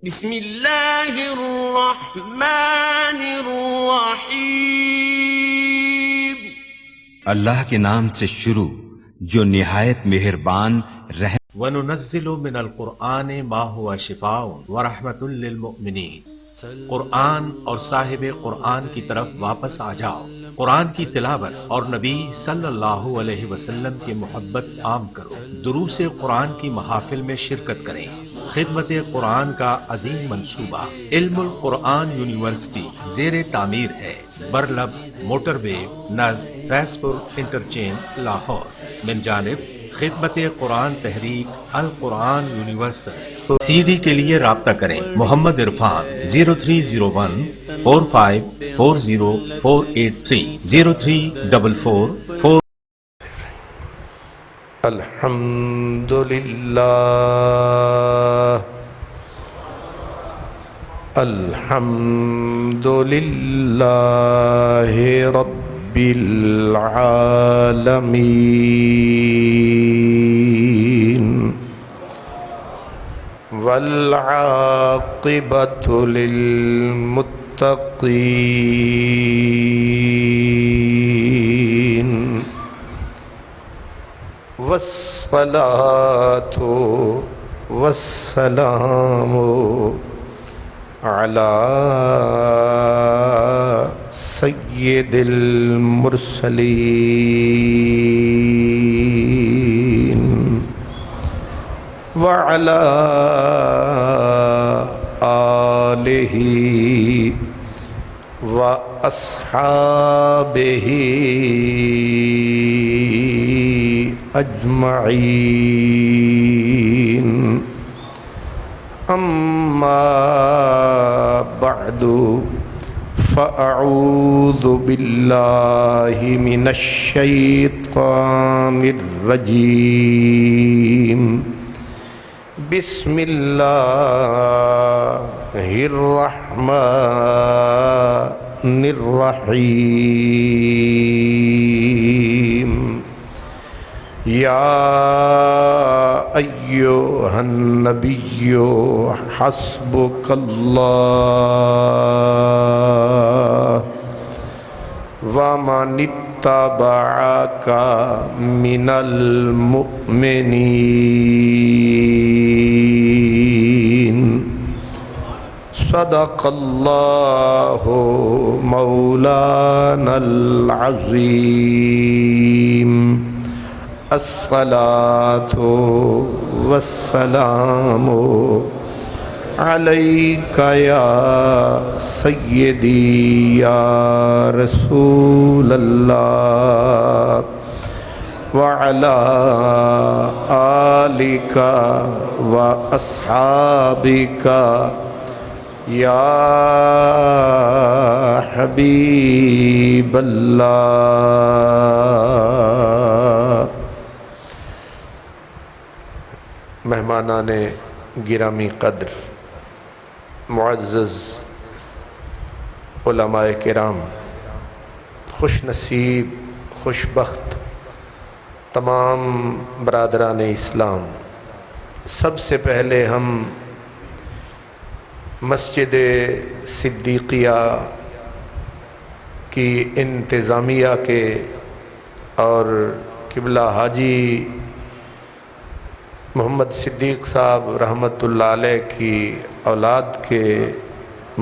بسم اللہ الرحمن الرحیم۔ اللہ کے نام سے شروع جو نہایت مہربان رحم۔ وَنُنَزِّلُ مِنَ الْقُرْآنِ مَا هُوَ شِفَاءٌ وَرَحْمَةٌ لِّلْمُؤْمِنِينَ۔ قرآن اور صاحب قرآن کی طرف واپس آ جاؤ، قرآن کی تلاوت اور نبی صلی اللہ علیہ وسلم کی محبت عام کرو، دروس قرآن کی محافل میں شرکت کریں۔ خدمت قرآن کا عظیم منصوبہ علم القرآن یونیورسٹی زیر تعمیر ہے، برلب موٹر وے نزد فیض پور انٹرچینج لاہور، من جانب خدمت قرآن تحریک القرآن یونیورسل۔ سی ڈی کے لیے رابطہ کریں محمد عرفان 030145404830 0344 الحمدللہ رب العالمین والعاقبۃ للمتقین والصلاة والسلام علی سید المرسلین وعلی آلہ واصحابہ اجمعین، اما بعد فاعوذ باللہ من الشیطان الرجیم، بسم اللہ الرحمن الرحیم، یا ایھا النبی حسبک اللہ ومن اتبعک من المؤمنین، صدق اللہ مولانا العظیم، الصلاة والسلام علیک یا سیدی یا رسول اللہ وعلی آلک واصحابک یا حبیب اللہ۔ مہمانان گرامی قدر، معزز علماء کرام، خوش نصیب خوش بخت تمام برادران اسلام، سب سے پہلے ہم مسجد صدیقیہ کی انتظامیہ کے اور قبلہ حاجی محمد صدیق صاحب رحمۃ اللہ علیہ کی اولاد کے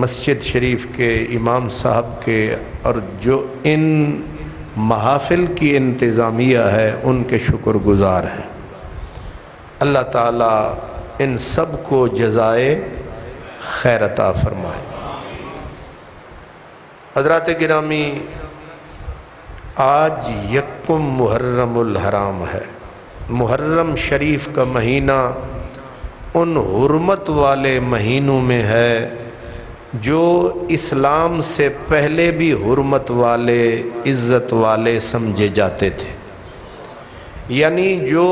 مسجد شریف کے امام صاحب کے اور جو ان محافل کی انتظامیہ ہے ان کے شکر گزار ہیں۔ اللہ تعالیٰ ان سب کو جزائے خیر عطا فرمائے۔ حضرات گرامی، آج یکم محرم الحرام ہے۔ محرم شریف کا مہینہ ان حرمت والے مہینوں میں ہے جو اسلام سے پہلے بھی حرمت والے عزت والے سمجھے جاتے تھے، یعنی جو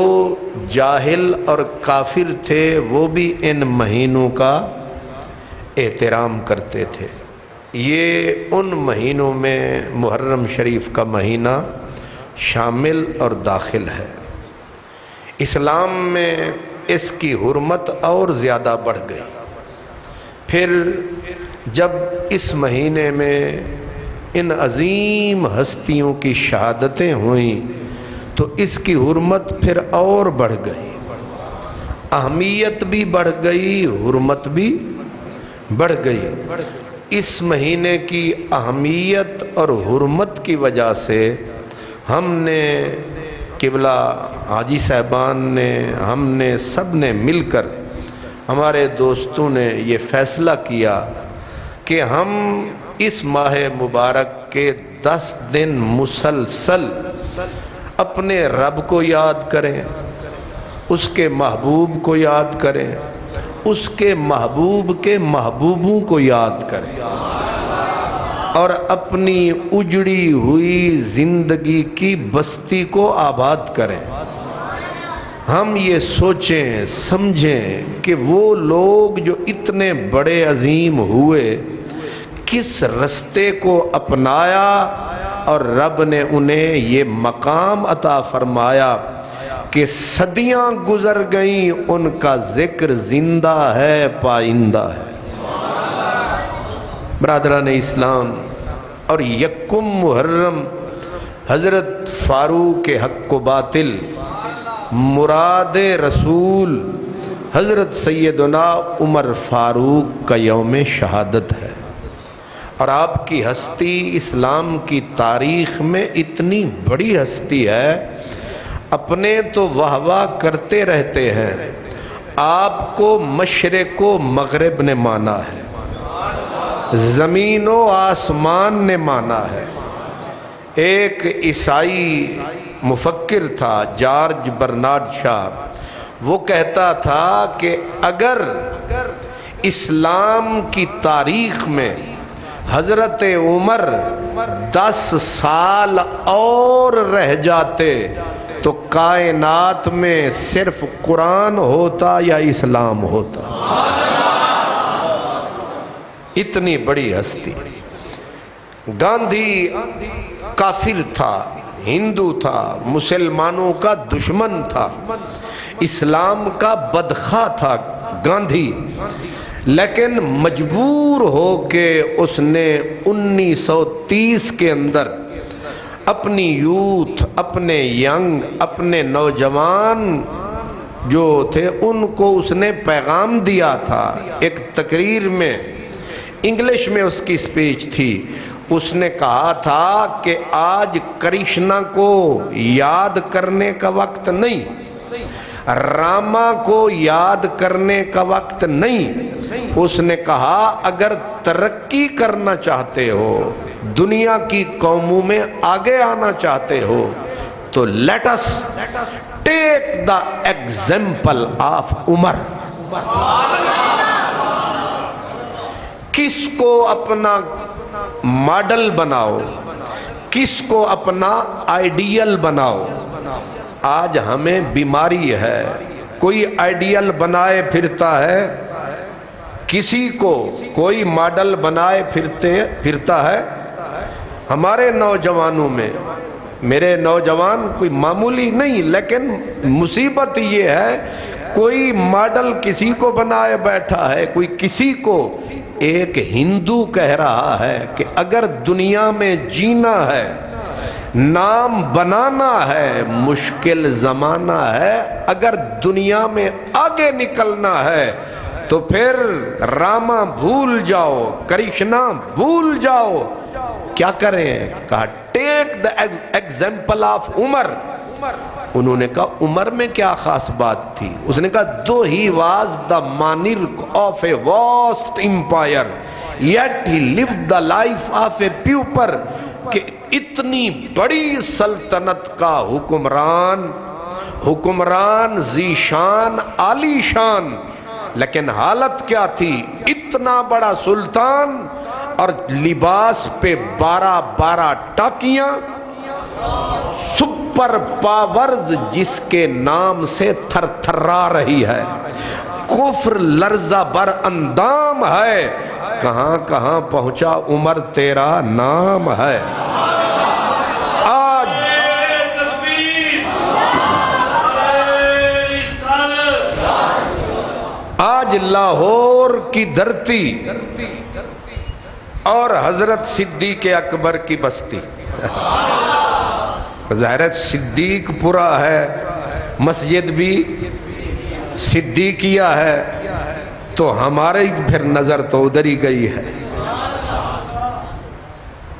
جاہل اور کافر تھے وہ بھی ان مہینوں کا احترام کرتے تھے۔ یہ ان مہینوں میں محرم شریف کا مہینہ شامل اور داخل ہے۔ اسلام میں اس کی حرمت اور زیادہ بڑھ گئی۔ پھر جب اس مہینے میں ان عظیم ہستیوں کی شہادتیں ہوئیں تو اس کی حرمت پھر اور بڑھ گئی، اہمیت بھی بڑھ گئی، حرمت بھی بڑھ گئی۔ اس مہینے کی اہمیت اور حرمت کی وجہ سے ہم نے قبلہ حاجی صاحبان نے، ہم نے سب نے مل کر، ہمارے دوستوں نے یہ فیصلہ کیا کہ ہم اس ماہ مبارک کے 10 دن مسلسل اپنے رب کو یاد کریں، اس کے محبوب کو یاد کریں، اس کے محبوب کے محبوبوں کو یاد کریں، اور اپنی اجڑی ہوئی زندگی کی بستی کو آباد کریں۔ ہم یہ سوچیں سمجھیں کہ وہ لوگ جو اتنے بڑے عظیم ہوئے کس رستے کو اپنایا اور رب نے انہیں یہ مقام عطا فرمایا کہ صدیاں گزر گئیں، ان کا ذکر زندہ ہے، پائندہ ہے۔ برادران اسلام، اور یکم محرم حضرت فاروق حق و باطل مراد رسول حضرت سیدنا عمر فاروق کا یوم شہادت ہے، اور آپ کی ہستی اسلام کی تاریخ میں اتنی بڑی ہستی ہے، اپنے تو واہ واہ کرتے رہتے ہیں، آپ کو مشرق و مغرب نے مانا ہے، زمین و آسمان نے مانا ہے۔ ایک عیسائی مفکر تھا جارج برنارڈ شاہ، وہ کہتا تھا کہ اگر اسلام کی تاریخ میں حضرت عمر 10 سال اور رہ جاتے تو کائنات میں صرف قرآن ہوتا یا اسلام ہوتا۔ اتنی بڑی ہستی۔ گاندھی کافر تھا، ہندو تھا، مسلمانوں کا دشمن تھا، اسلام کا بدخواہ تھا گاندھی، لیکن مجبور ہو کے اس نے 1930 کے اندر اپنی یوتھ، اپنے ینگ، اپنے نوجوان جو تھے ان کو اس نے پیغام دیا تھا۔ ایک تقریر میں، انگلش میں اس کی سپیچ تھی، اس نے کہا تھا کہ آج کرشنا کو یاد کرنے کا وقت نہیں، راما کو یاد کرنے کا وقت نہیں۔ اس نے کہا اگر ترقی کرنا چاہتے ہو، دنیا کی قوموں میں آگے آنا چاہتے ہو تو let us take the example of Umar. کس کو اپنا ماڈل بناؤ، کس کو اپنا آئیڈیل بناؤ۔ آج ہمیں بیماری ہے، کوئی آئیڈیل بنائے پھرتا ہے، کسی کو کوئی ماڈل بنائے پھرتا ہے۔ ہمارے نوجوانوں میں، میرے نوجوان کوئی معمولی نہیں، لیکن مصیبت یہ ہے کوئی ماڈل کسی کو بنائے بیٹھا ہے، کوئی کسی کو۔ ایک ہندو کہہ رہا ہے کہ اگر دنیا میں جینا ہے، نام بنانا ہے، مشکل زمانہ ہے، اگر دنیا میں آگے نکلنا ہے تو پھر راما بھول جاؤ، کرشنا بھول جاؤ۔ کیا کریں؟ کہا ٹیک دا ایگزامپل آف عمر۔ انہوں نے کہا عمر میں کیا خاص بات تھی؟ اس نے کہا though he was the monarch of a vast empire yet he lived the life of a pauper، کہ اتنی بڑی سلطنت کا حکمران ذی شان عالی شان، لیکن حالت کیا تھی؟ اتنا بڑا سلطان اور لباس پہ 12 ٹاکیاں، سپر پاورز جس کے نام سے تھر تھرا رہی ہے، کفر لرزہ بر اندام ہے، کہاں کہاں پہنچا عمر تیرا نام ہے۔ آج آج لاہور کی دھرتی اور حضرت صدیق اکبر کی بستی، ظاہر صدیق پورا ہے، مسجد بھی صدیقیہ ہے، تو ہمارے پھر نظر تو ادھر ہی گئی ہے۔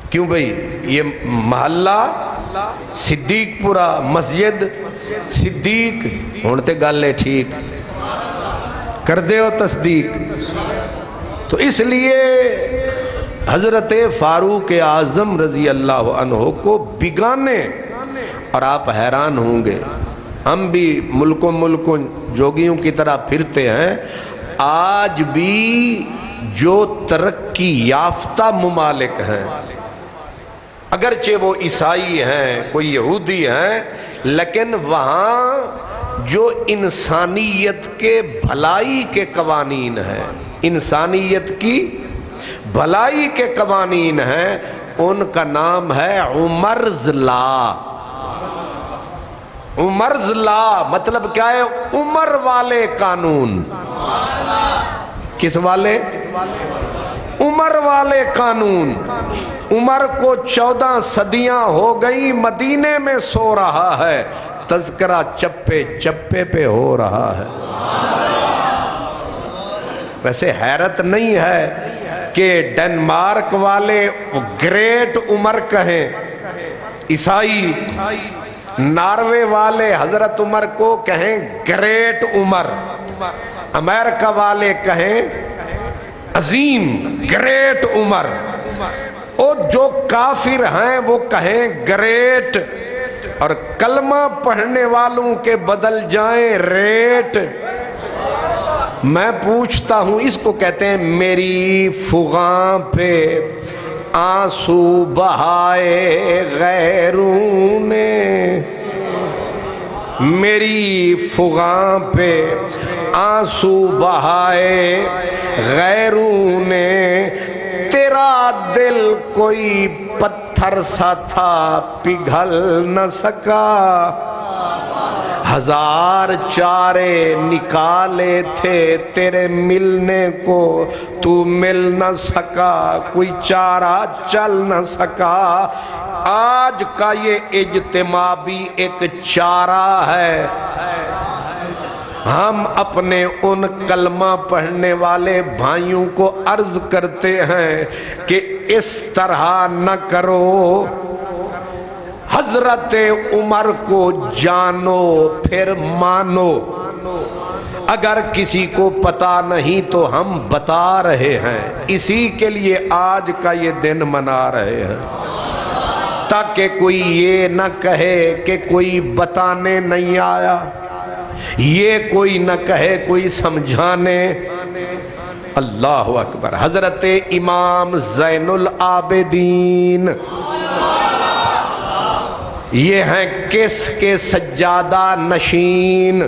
کیوں بھئی؟ یہ محلہ صدیق پورا، مسجد صدیق، ہونتے گالے ٹھیک کر دے ہو تصدیق۔ تو اس لیے حضرت فاروق اعظم رضی اللہ عنہ کو بگانے، اور آپ حیران ہوں گے، ہم بھی ملکوں جوگیوں کی طرح پھرتے ہیں، آج بھی جو ترقی یافتہ ممالک ہیں، اگرچہ وہ عیسائی ہیں، کوئی یہودی ہیں، لیکن وہاں جو انسانیت کے بھلائی کے قوانین ہیں، انسانیت کی بھلائی کے قوانین ہیں، ان کا نام ہے عمرز لا۔ عمرز لا مطلب کیا ہے؟ عمر والے قانون۔ کس والے؟ عمر والے قانون۔ عمر کو 14 صدیاں ہو گئی، مدینے میں سو رہا ہے، تذکرہ چپے چپے پہ ہو رہا ہے۔ ویسے حیرت نہیں ہے کہ ڈنمارک والے گریٹ عمر کہیں، عیسائی، ناروے والے حضرت عمر کو کہیں گریٹ عمر، امریکہ والے کہیں عظیم گریٹ عمر، اور جو کافر ہیں وہ کہیں گریٹ، اور کلمہ پڑھنے والوں کے بدل جائیں ریٹ۔ میں پوچھتا ہوں، اس کو کہتے ہیں میری فغاں پہ آنسو بہائے غیروں نے، میری فغاں پہ آنسو بہائے غیروں نے، تیرا دل کوئی پتھر سا تھا پگھل نہ سکا، ہزار چارے نکالے تھے تیرے ملنے کو، تو مل نہ سکا، کوئی چارہ چل نہ سکا۔ آج کا یہ اجتماع بھی ایک چارہ ہے۔ ہم اپنے ان کلمہ پڑھنے والے بھائیوں کو عرض کرتے ہیں کہ اس طرح نہ کرو، حضرت عمر کو جانو پھر مانو۔ اگر کسی کو پتا نہیں تو ہم بتا رہے ہیں، اسی کے لیے آج کا یہ دن منا رہے ہیں، تاکہ کوئی یہ نہ کہے کہ کوئی بتانے نہیں آیا، یہ کوئی نہ کہے کوئی سمجھانے۔ اللہ اکبر۔ حضرت امام زین العابدین یہ ہیں کس کے سجادہ نشین،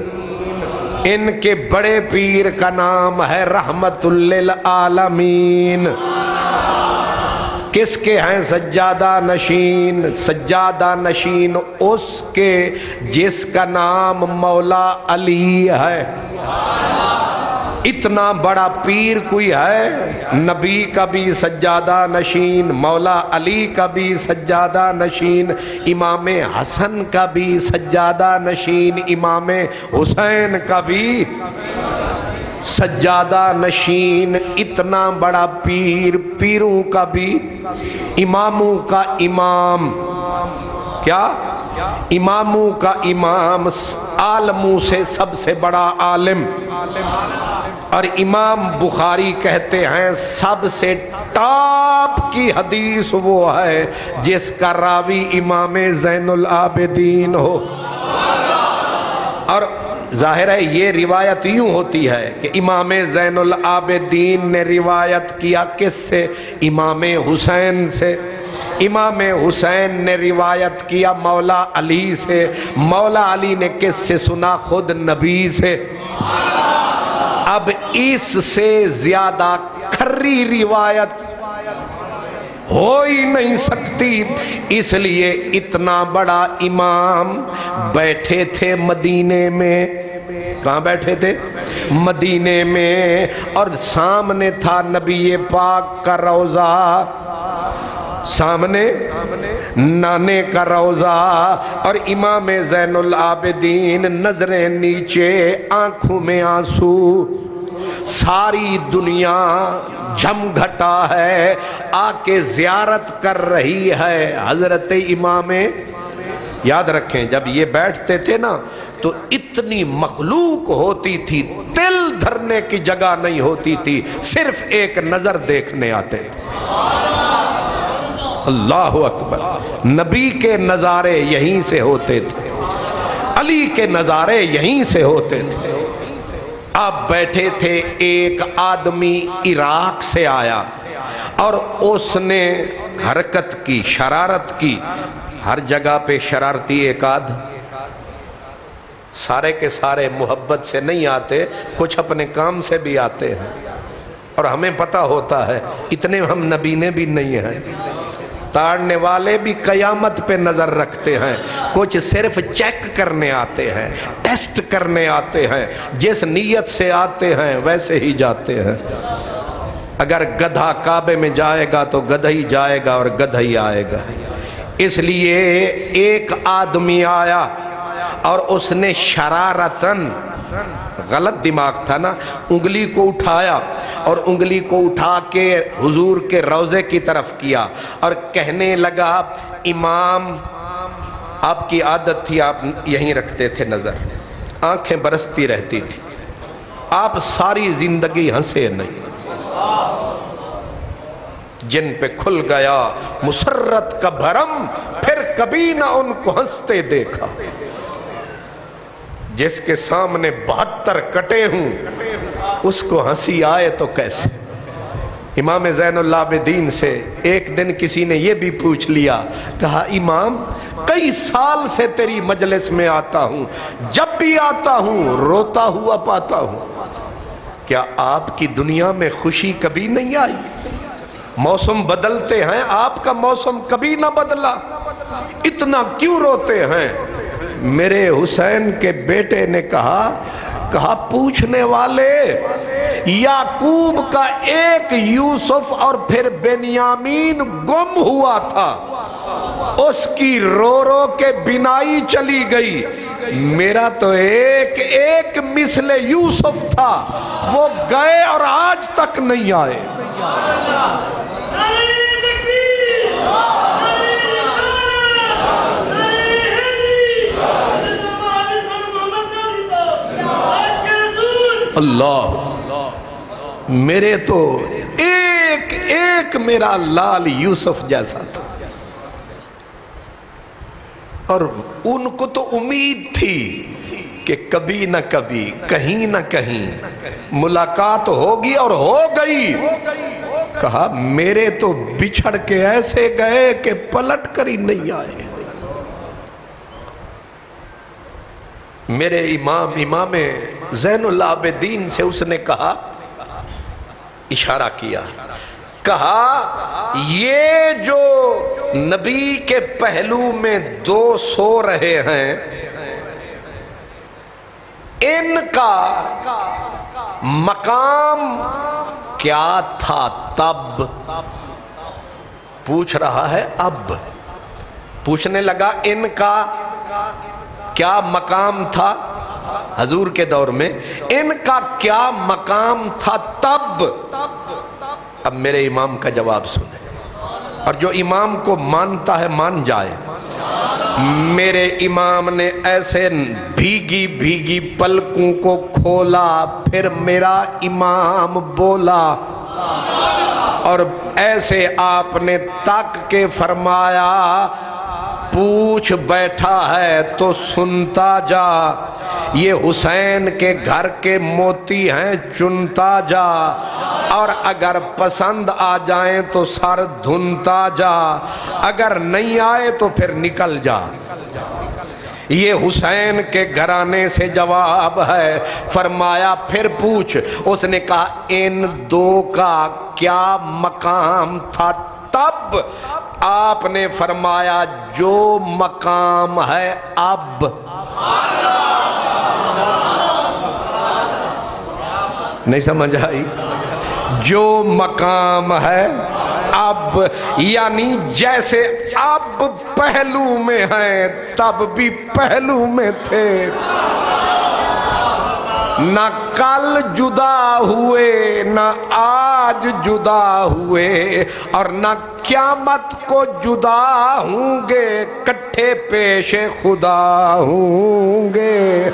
ان کے بڑے پیر کا نام ہے رحمت للعالمین۔ کس کے ہیں سجادہ نشین؟ سجادہ نشین اس کے جس کا نام مولا علی ہے۔ اتنا بڑا پیر کوئی ہے؟ نبی کا بھی سجادہ نشین، مولا علی کا بھی سجادہ نشین، امام حسن کا بھی سجادہ نشین، امام حسین کا بھی سجادہ نشین۔ اتنا بڑا پیر، پیروں کا بھی، اماموں کا امام، کیا؟ اماموں کا امام، عالموں سے سب سے بڑا عالم۔ اور امام بخاری کہتے ہیں سب سے ٹاپ کی حدیث وہ ہے جس کا راوی امام زین العابدین ہو۔ اور ظاہر ہے یہ روایت یوں ہوتی ہے کہ امام زین العابدین نے روایت کیا کس سے؟ امام حسین سے۔ امام حسین نے روایت کیا مولا علی سے، مولا علی نے کس سے سنا؟ خود نبی سے۔ اب اس سے زیادہ کھری روایت ہو ہی نہیں سکتی، اس لیے اتنا بڑا امام بیٹھے تھے مدینے میں، کہاں بیٹھے تھے؟ مدینے میں، اور سامنے تھا نبی پاک کا روضہ، سامنے نانے کا روضہ، اور امام زین العابدین نظریں نیچے، آنکھوں میں آنسو، ساری دنیا جھم گھٹا ہے، آ کے زیارت کر رہی ہے حضرت امام۔ یاد رکھیں جب یہ بیٹھتے تھے نا تو اتنی مخلوق ہوتی تھی، دل دھرنے کی جگہ نہیں ہوتی تھی، صرف ایک نظر دیکھنے آتے تھے۔ اللہ اکبر، نبی کے نظارے یہیں سے ہوتے تھے، علی کے نظارے یہیں سے ہوتے تھے۔ آپ بیٹھے تھے، ایک آدمی عراق سے آیا اور اس نے حرکت کی، شرارت کی۔ ہر جگہ پہ شرارتی ایک آدھ، سارے کے سارے محبت سے نہیں آتے، کچھ اپنے کام سے بھی آتے ہیں، اور ہمیں پتہ ہوتا ہے اتنے ہم نبینے بھی نہیں ہیں۔ تاڑنے والے بھی قیامت پہ نظر رکھتے ہیں، کچھ صرف چیک کرنے آتے ہیں، ٹیسٹ کرنے آتے ہیں، جس نیت سے آتے ہیں ویسے ہی جاتے ہیں۔ اگر گدھا کعبے میں جائے گا تو گدھا ہی جائے گا اور گدھا ہی آئے گا۔ اس لیے ایک آدمی آیا اور اس نے شرارتاً، غلط دماغ تھا نا، انگلی کو اٹھایا اور انگلی کو اٹھا کے حضور کے روضے کی طرف کیا اور کہنے لگا، امام آپ کی عادت تھی، آپ یہیں رکھتے تھے نظر، آنکھیں برستی رہتی تھی، آپ ساری زندگی ہنسے نہیں، جن پہ کھل گیا مسرت کا بھرم، پھر کبھی نہ ان کو ہنستے دیکھا۔ جس کے سامنے 72 کٹے ہوں اس کو ہنسی آئے تو کیسے؟ امام زین العابدین سے ایک دن کسی نے یہ بھی پوچھ لیا، کہا امام کئی سال سے تیری مجلس میں آتا ہوں، جب بھی آتا ہوں روتا ہوا پاتا ہوں، کیا آپ کی دنیا میں خوشی کبھی نہیں آئی؟ موسم بدلتے ہیں، آپ کا موسم کبھی نہ بدلا، اتنا کیوں روتے ہیں؟ میرے حسین کے بیٹے نے کہا پوچھنے والے، یعقوب کا ایک یوسف اور پھر بنیامین گم ہوا تھا، اس کی رو رو کے بینائی چلی گئی، میرا تو ایک ایک مثل یوسف تھا، وہ گئے اور آج تک نہیں آئے۔ اللہ، میرے تو ایک ایک میرا لال یوسف جیسا تھا، اور ان کو تو امید تھی کہ کبھی نہ کبھی کہیں نہ کہیں ملاقات ہوگی، اور ہو گئی۔ کہا میرے تو بچھڑ کے ایسے گئے کہ پلٹ کر ہی نہیں آئے۔ میرے امام زین العابدین سے اس نے کہا، اشارہ کیا، کہا یہ جو نبی کے پہلو میں دو سو رہے ہیں، ان کا مقام کیا تھا تب؟ پوچھ رہا ہے اب، پوچھنے لگا ان کا کیا مقام تھا حضور کے دور میں، ان کا کیا مقام تھا تب؟ اب میرے امام کا جواب سنیں، اور جو امام کو مانتا ہے مان جائے۔ میرے امام نے ایسے بھیگی بھیگی پلکوں کو کھولا، پھر میرا امام بولا، اور ایسے آپ نے تاک کے فرمایا، پوچھ بیٹھا ہے تو سنتا جا، یہ حسین کے گھر کے موتی ہیں چنتا جا، اور اگر پسند آ جائیں تو سر دھنتا جا، اگر نہیں آئے تو پھر نکل جا۔ یہ حسین کے گھرانے سے جواب ہے۔ فرمایا پھر پوچھ۔ اس نے کہا ان دو کا کیا مقام تھا تب؟ آپ نے فرمایا جو مقام ہے اب۔ نہیں سمجھ آئی؟ جو مقام ہے اب، یعنی جیسے اب پہلو میں ہیں تب بھی پہلو میں تھے، نہ کل جدا ہوئے نہ آج جدا ہوئے، اور نہ قیامت کو جدا ہوں گے، کٹھے پیش خدا ہوں گے۔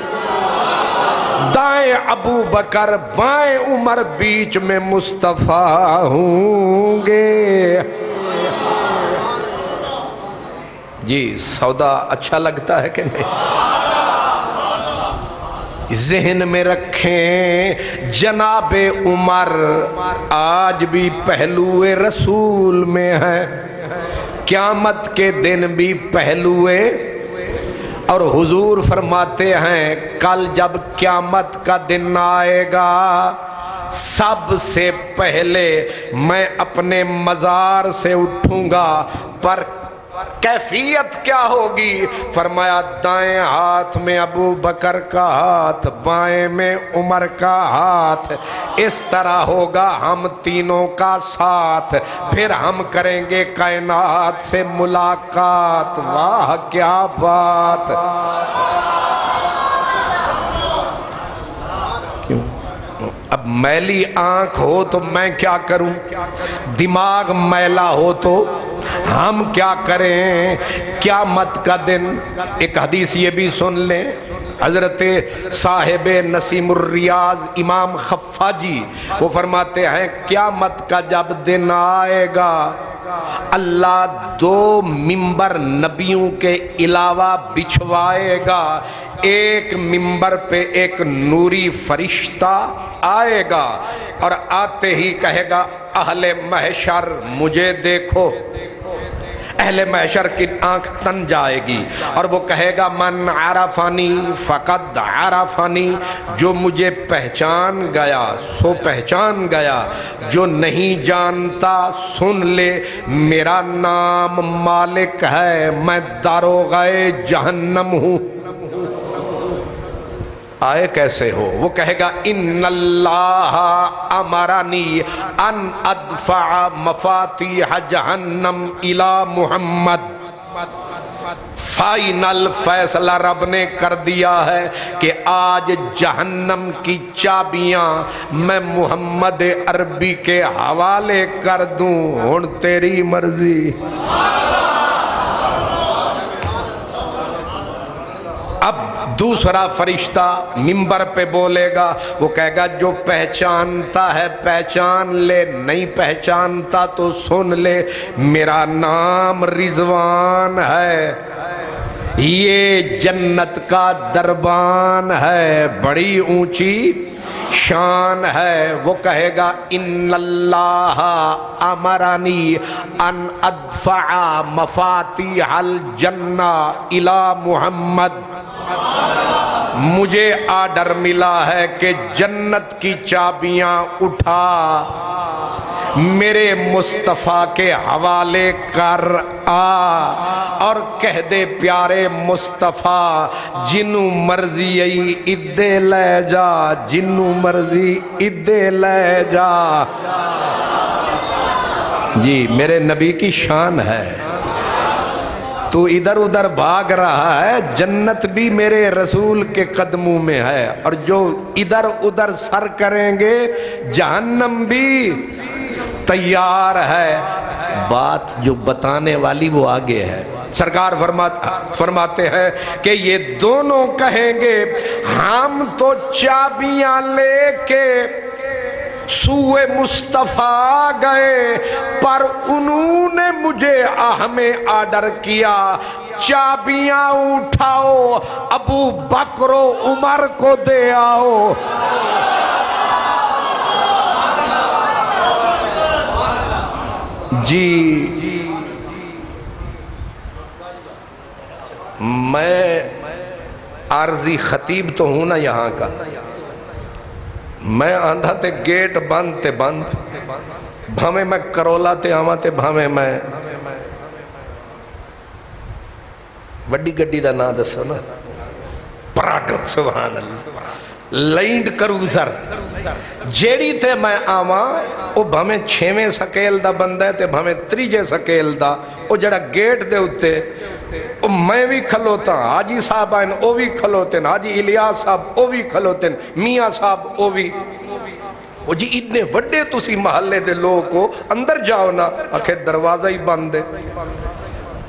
دائیں ابو بکر بائیں عمر، بیچ میں مصطفیٰ ہوں گے۔ جی سودا اچھا لگتا ہے کہ نہیں؟ ذہن میں رکھیں جناب عمر آج بھی پہلو رسول میں ہے، قیامت کے دن بھی پہلو، اور حضور فرماتے ہیں کل جب قیامت کا دن آئے گا سب سے پہلے میں اپنے مزار سے اٹھوں گا، پر کیفیت کیا ہوگی؟ فرمایا دائیں ہاتھ میں ابو بکر کا ہاتھ، بائیں میں عمر کا ہاتھ، اس طرح ہوگا ہم تینوں کا ساتھ، پھر ہم کریں گے کائنات سے ملاقات۔ واہ کیا بات! اب میلی آنکھ ہو تو میں کیا کروں، دماغ میلا ہو تو ہم کیا کریں؟ قیامت کا دن ایک حدیث یہ بھی سن لیں، حضرت صاحب نسیم الریاض امام خفاجی وہ فرماتے ہیں قیامت کا جب دن آئے گا اللہ دو ممبر نبیوں کے علاوہ بچھوائے گا، ایک ممبر پہ ایک نوری فرشتہ آئے گا اور آتے ہی کہے گا اہل محشر مجھے دیکھو۔ اہل محشر کی آنکھ تن جائے گی اور وہ کہے گا من عرفانی فقد عرفانی، جو مجھے پہچان گیا سو پہچان گیا، جو نہیں جانتا سن لے میرا نام مالک ہے، میں داروغہ جہنم ہوں۔ آئے کیسے ہو؟ وہ کہے گا ان اللہ امرنی ان ادفع مفاتیح جہنم الی محمد۔ فائنل فیصلہ رب نے کر دیا ہے کہ آج جہنم کی چابیاں میں محمد عربی کے حوالے کر دوں، ہن تیری مرضی۔ اب دوسرا فرشتہ ممبر پہ بولے گا، وہ کہے گا جو پہچانتا ہے پہچان لے، نہیں پہچانتا تو سن لے میرا نام رضوان ہے، یہ جنت کا دربان ہے، بڑی اونچی شان ہے۔ وہ کہے گا ان اللہ امرنی ان ادفع مفاتیح الجنہ الی محمد، مجھے آرڈر ملا ہے کہ جنت کی چابیاں اٹھا میرے مصطفیٰ کے حوالے کر آ، اور کہہ دے پیارے مصطفیٰ جنوں مرضی ای ادے لے جا، جنوں مرضی ادے لے جا۔ جی میرے نبی کی شان ہے، تو ادھر ادھر بھاگ رہا ہے، جنت بھی میرے رسول کے قدموں میں ہے، اور جو ادھر ادھر سر کریں گے جہنم بھی تیار ہے۔ بات جو بتانے والی وہ آگے ہے، سرکار فرماتے ہیں کہ یہ دونوں کہیں گے ہم تو چابیاں لے کے سوئے مصطفیٰ گئے، پر انہوں نے مجھے ہمیں آرڈر کیا چابیاں اٹھاؤ ابو بکر و عمر کو دے آؤ۔ جی میں عارضی خطیب تو ہوں نا یہاں کا، میں آندھا تے گیٹ بند تے بند، بھامے میں کرولا تے آواں تے بھامے میں وڈی گڈی دا نا دسو نا، پراڈو، سبحان اللہ، لائنڈ کروزر جیڑی تے میں آواں او بھویں 6ویں سکیل دا بندہ ہے تے بھویں 3 سکیل دا، او جڑا گیٹ دے اتے او میں بھی کھلوتا، حاجی صاحب آئین او بھی کھلوتے، حاجی الیاس صاحب او بھی کھلوتے، میاں صاحب او بھی، او جی اتنے وڈے تسی محلے دے لوگ کو اندر جاؤ نا، آکھے دروازہ ہی بند ہے،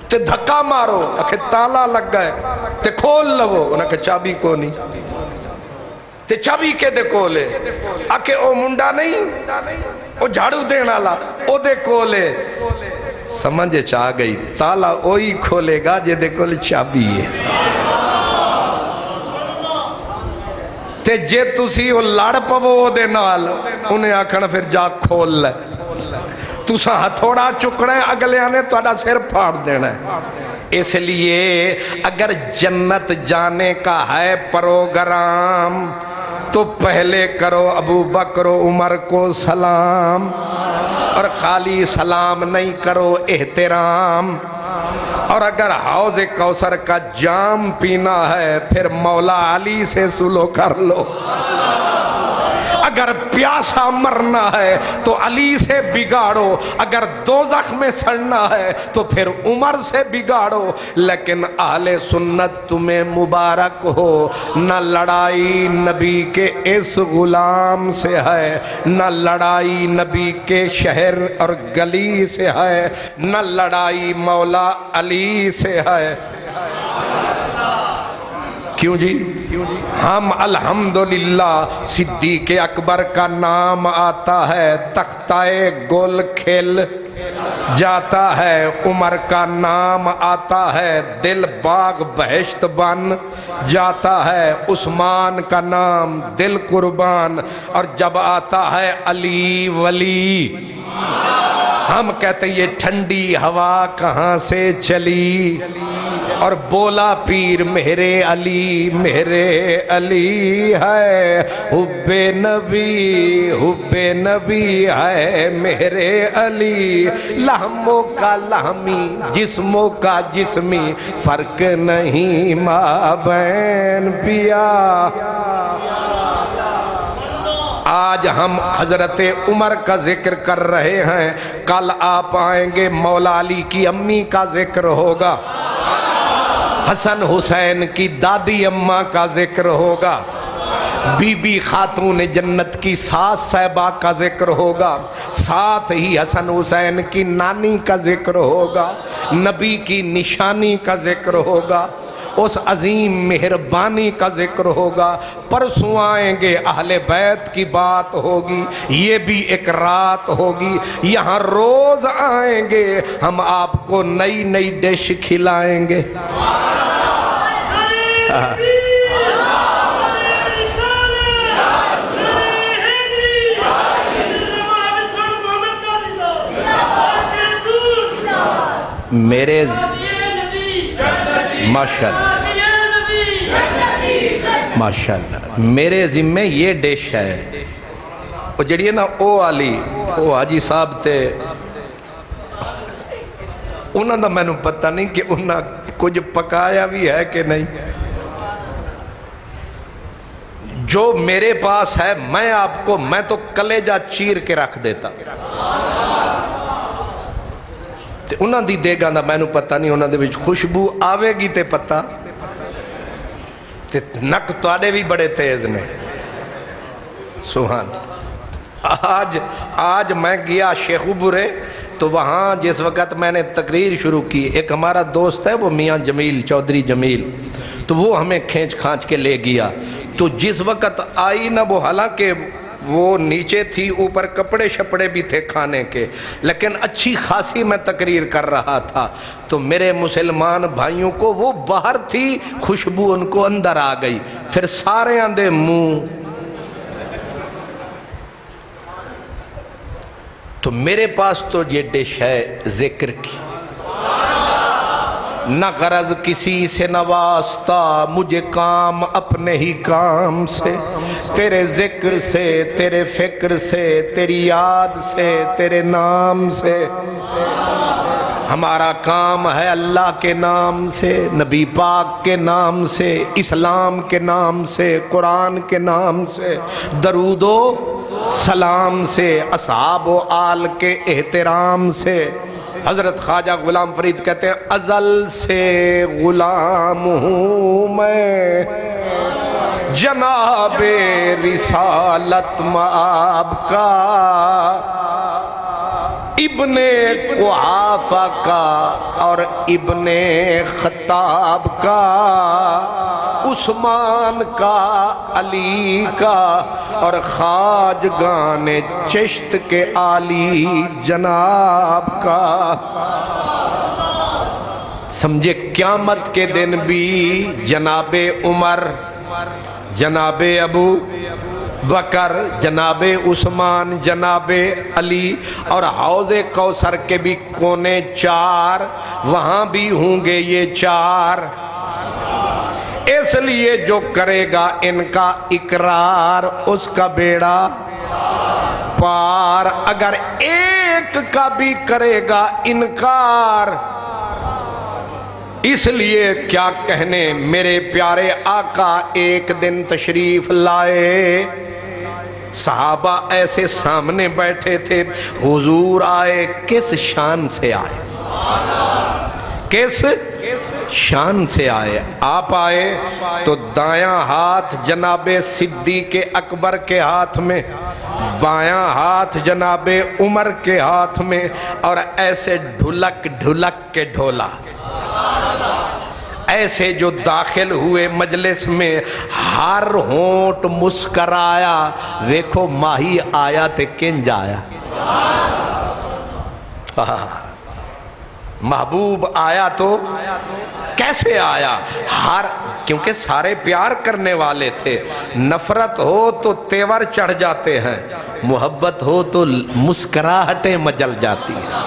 تے دھکا مارو آکھے تالا لگ گئے، تے کھول لو انہاں کہ چابی کو نہیں، تے چابی کے دے کولے آکے او منڈا نہیں او جھاڑو دینا لا او دے کولے، سمجھ چاہ گئی تالا اوہی کھولے گا جے دے کول چابی ہے، تے جے تسی او لڑ پو دے نال انہیں آکھنا پھر جا کھول لے، تسا ہتھوڑا چکنا ہے اگلے آنے تو اڈا سر پھاڑ دینا ہے۔ اس لیے اگر جنت جانے کا ہے پروگرام تو پہلے کرو ابو بکر و عمر کو سلام، اور خالی سلام نہیں کرو احترام، اور اگر حوض کوثر کا جام پینا ہے پھر مولا علی سے سلو کر لو، اگر پیاسا مرنا ہے تو علی سے بگاڑو، اگر دوزخ میں سڑنا ہے تو پھر عمر سے بگاڑو، لیکن اہل سنت تمہیں مبارک ہو، نہ لڑائی نبی کے اس غلام سے ہے، نہ لڑائی نبی کے شہر اور گلی سے ہے، نہ لڑائی مولا علی سے ہے۔ کیوں جی؟ ہم الحمدللہ صدیق اکبر کا نام آتا ہے تختہ گل کھل جاتا ہے، عمر کا نام آتا ہے دل باغ بہشت بن جاتا ہے، عثمان کا نام دل قربان، اور جب آتا ہے علی ولی ہم کہتے ہیں یہ ٹھنڈی ہوا کہاں سے چلی، اور بولا پیر میرے علی ہے، حب نبی ہے میرے علی، لہموں کا لہمی جسموں کا جسمی، فرق نہیں مابین پیا۔ آج ہم حضرت عمر کا ذکر کر رہے ہیں، کل آپ آئیں گے مولا علی کی امی کا ذکر ہوگا، حسن حسین کی دادی اماں کا ذکر ہوگا، بی بی خاتون جنت کی ساس صاحبہ کا ذکر ہوگا، ساتھ ہی حسن حسین کی نانی کا ذکر ہوگا، نبی کی نشانی کا ذکر ہوگا، اس عظیم مہربانی کا ذکر ہوگا، پرسوں آئیں گے اہل بیت کی بات ہوگی، یہ بھی ایک رات ہوگی، یہاں روز آئیں گے ہم آپ کو نئی نئی ڈش کھلائیں گے۔ میرے ماشاءاللہ میرے ذمے یہ ڈش ہے، وہ جڑی ہے نا او علی او حاجی صاحب تے انہوں نے میں نے پتہ نہیں کہ انہوں نے کچھ پکایا بھی ہے کہ نہیں، جو میرے پاس ہے میں تو کلیجہ چیر کے رکھ دیتا، انہوں دی دے گا نا میں نے پتہ نہیں، انہوں دے وچ خوشبو آوے گی تے پتہ، تے نک تواڈے بھی بڑے تیز نے، سبحان۔ آج میں گیا شیخ برے تو وہاں جس وقت میں نے تقریر شروع کی، ایک ہمارا دوست ہے وہ میاں جمیل چودھری جمیل، تو وہ ہمیں کھینچ کھانچ کے لے گیا، تو جس وقت آئی نا وہ حالانکہ وہ نیچے تھی، اوپر کپڑے شپڑے بھی تھے کھانے کے، لیکن اچھی خاصی میں تقریر کر رہا تھا، تو میرے مسلمان بھائیوں کو وہ باہر تھی، خوشبو ان کو اندر آ گئی، پھر سارے آندے منہ، تو میرے پاس تو یہ ڈش ہے ذکر کی، نہ غرض کسی سے نہ واسطہ، مجھے کام اپنے ہی کام سے، تیرے ذکر سے، تیرے فکر سے، تیری یاد سے، تیرے نام سے، ہمارا کام ہے اللہ کے نام سے، نبی پاک کے نام سے، اسلام کے نام سے، قرآن کے نام سے، درود و سلام سے، اصحاب و آل کے احترام سے۔ حضرت خواجہ غلام فرید کہتے ہیں ازل سے غلام ہوں میں، جناب رسالت مآب کا، ابن قحافہ کا اور ابن خطاب کا، عثمان کا، علی کا اور خواجگان چشت کے عالی جناب کا۔ سمجھے قیامت کے دن بھی جناب عمر، جناب ابو بکر، جناب عثمان، جناب علی اور حوض کوثر کے بھی کونے چار، وہاں بھی ہوں گے یہ چار۔ اس لیے جو کرے گا ان کا اقرار اس کا بیڑا پار، اگر ایک کا بھی کرے گا انکار۔ اس لیے کیا کہنے میرے پیارے آقا ایک دن تشریف لائے، صحابہ ایسے سامنے بیٹھے تھے، حضور آئے، کس شان سے آئے، کس شان سے آئے؟ آپ آئے تو دایاں ہاتھ جناب صدیق اکبر کے ہاتھ میں، بایاں ہاتھ جناب عمر کے ہاتھ میں، اور ایسے ڈھلک ڈھلک کے ڈھولا، ایسے جو داخل ہوئے مجلس میں ہر ہونٹ مسکرایا، ویکھو ماہی آیا تے کنج آیا، محبوب آیا تو کیسے آیا؟ کیونکہ سارے پیار کرنے والے تھے، نفرت ہو تو تیور چڑھ جاتے ہیں، محبت ہو تو مسکراہٹیں مچل جاتی ہیں۔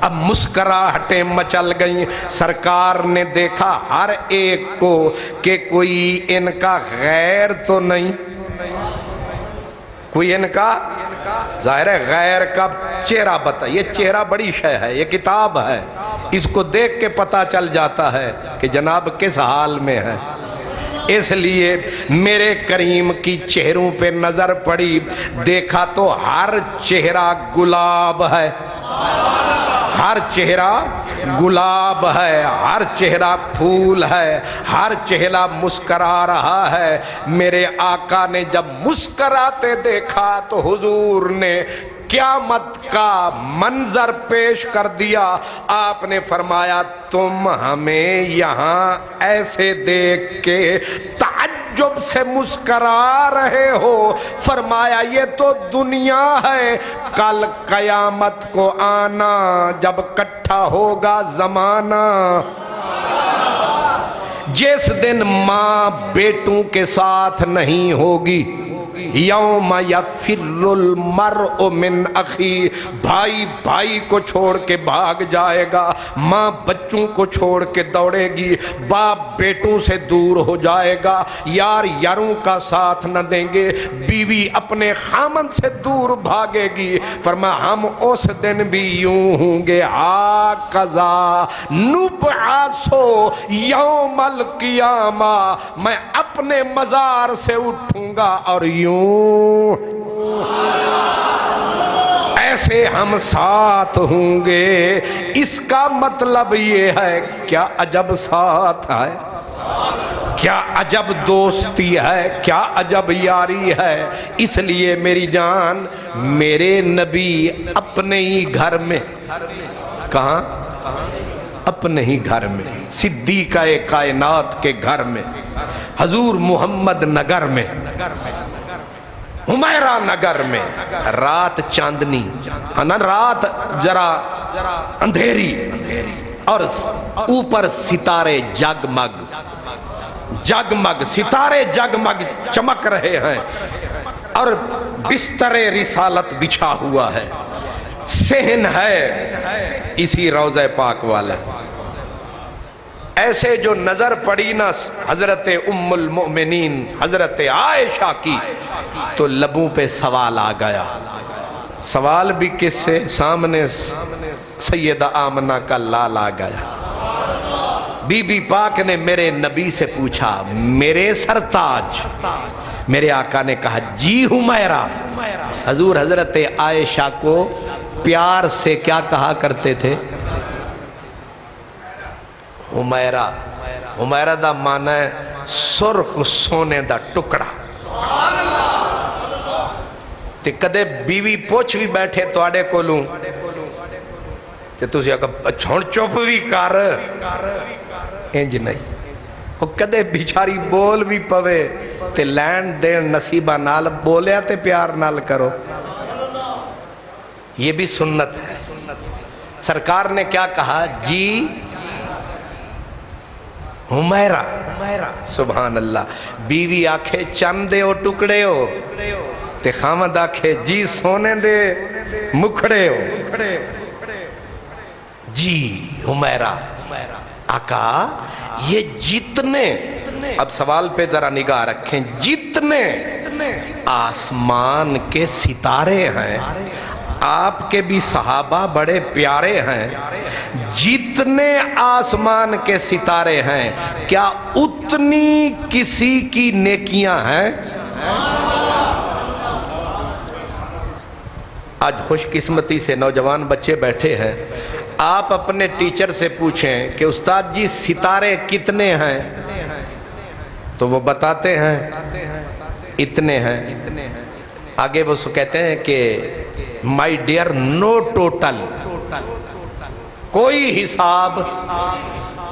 اب مسکراہٹیں مچل گئیں، سرکار نے دیکھا ہر ایک کو کہ کوئی ان کا غیر تو نہیں، کوئی ان کا ظاہر ہے غیر کا چہرہ بتا، یہ چہرہ بڑی شے ہے، یہ کتاب ہے، اس کو دیکھ کے پتہ چل جاتا ہے کہ جناب کس حال میں ہے۔ اس لیے میرے کریم کی چہروں پہ نظر پڑی، دیکھا تو ہر چہرہ گلاب ہے، ہر چہرہ گلاب ہے، ہر چہرہ پھول ہے، ہر چہرہ مسکرا رہا ہے۔ میرے آقا نے جب مسکراتے دیکھا تو حضور نے قیامت کا منظر پیش کر دیا۔ آپ نے فرمایا تم ہمیں یہاں ایسے دیکھ کے تعجب سے مسکرا رہے ہو، فرمایا یہ تو دنیا ہے، کل قیامت کو آنا جب کٹھا ہوگا زمانہ، جس دن ماں بیٹوں کے ساتھ نہیں ہوگی، یوم یفر المرء من اخی، بھائی بھائی کو چھوڑ کے بھاگ جائے گا، ماں بچوں کو چھوڑ کے دوڑے گی، باپ بیٹوں سے دور ہو جائے گا، یار یاروں کا ساتھ نہ دیں گے، بیوی اپنے خامن سے دور بھاگے گی۔ فرمایا ہم اس دن بھی یوں ہوں گے، ہاکذا نبعث یوم القیامہ، میں اپنے مزار سے اٹھوں گا اور یوں ایسے ہم ساتھ ہوں گے۔ اس کا مطلب یہ ہے کیا عجب ساتھ ہے، کیا عجب دوستی ہے، کیا عجب یاری ہے۔ اس لیے میری جان، میرے نبی اپنے ہی گھر میں، کہاں؟ اپنے ہی گھر میں، صدیقہ کائنات کے گھر میں، حضور محمد نگر میں، حمیرہ نگر میں، رات چاندنی نا، رات ذرا اندھیری اور اوپر ستارے جگمگ جگمگ، ستارے جگمگ چمک رہے ہیں، اور بستر رسالت بچھا ہوا ہے، صحن ہے اسی روضہ پاک والا۔ ایسے جو نظر پڑی نا حضرت ام المؤمنین حضرت عائشہ کی، تو لبوں پہ سوال آ گیا۔ سوال بھی کس سے؟ سامنے سیدہ آمنہ کا لال آ گیا۔ بی بی پاک نے میرے نبی سے پوچھا، میرے سرتاج؟ میرے آقا نے کہا جی حمیرہ۔ حضور حضرت عائشہ کو پیار سے کیا کہا کرتے تھے؟ حمیرہ۔ حمیرہ دا معنی ہے سرخ سونے دا ٹکڑا۔ تے کدے بیوی پوچھ بھی بیٹھے تو آڑے کو لوں تے تُسی آگا چھوڑ چوپ بھی کر، انج نہیں۔ وہ کدے بیچاری بول بھی پوے تے لین دین نصیبہ نال بولیا تے پیار نال کرو، یہ بھی سنت ہے۔ سرکار نے کیا کہا؟ جی حمیرہ۔ سبحان اللہ۔ بیوی آکھے چند دے ہو ٹکڑے ہو تے خامد آکھے جی سونے دے مکھڑے ہو۔ جی حمیرہ۔ آقا یہ جتنے، اب سوال پہ ذرا نگاہ رکھیں، جتنے آسمان کے ستارے ہیں، آپ کے بھی صحابہ بڑے پیارے ہیں، جتنے آسمان کے ستارے ہیں کیا اتنی کسی کی نیکیاں ہیں؟ آج خوش قسمتی سے نوجوان بچے بیٹھے ہیں، آپ اپنے ٹیچر سے پوچھیں کہ استاد جی ستارے کتنے ہیں، تو وہ بتاتے ہیں اتنے ہیں۔ آگے وہ کہتے ہیں کہ مائی ڈیئر نو ٹوٹل، کوئی حساب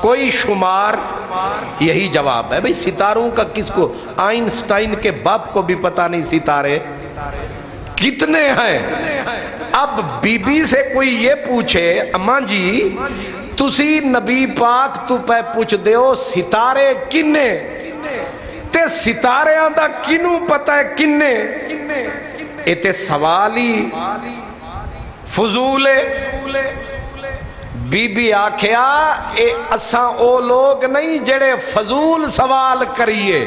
کوئی شمار، یہی جواب ہے۔ بھئی ستاروں کا کس کو؟ آئنسٹائن کے باپ کو بھی پتہ نہیں ستارے کتنے ہیں۔ اب بی بی سے کوئی یہ پوچھے اماں جی تسی نبی پاک تو پہ پوچھ دیو ستارے کنے تے ستارے آندہ کنوں پتہ ہے کنے، ایتے سوالی فضول بی بی آکھیا اے اساں او لوگ نہیں جڑے فضول سوال کریے۔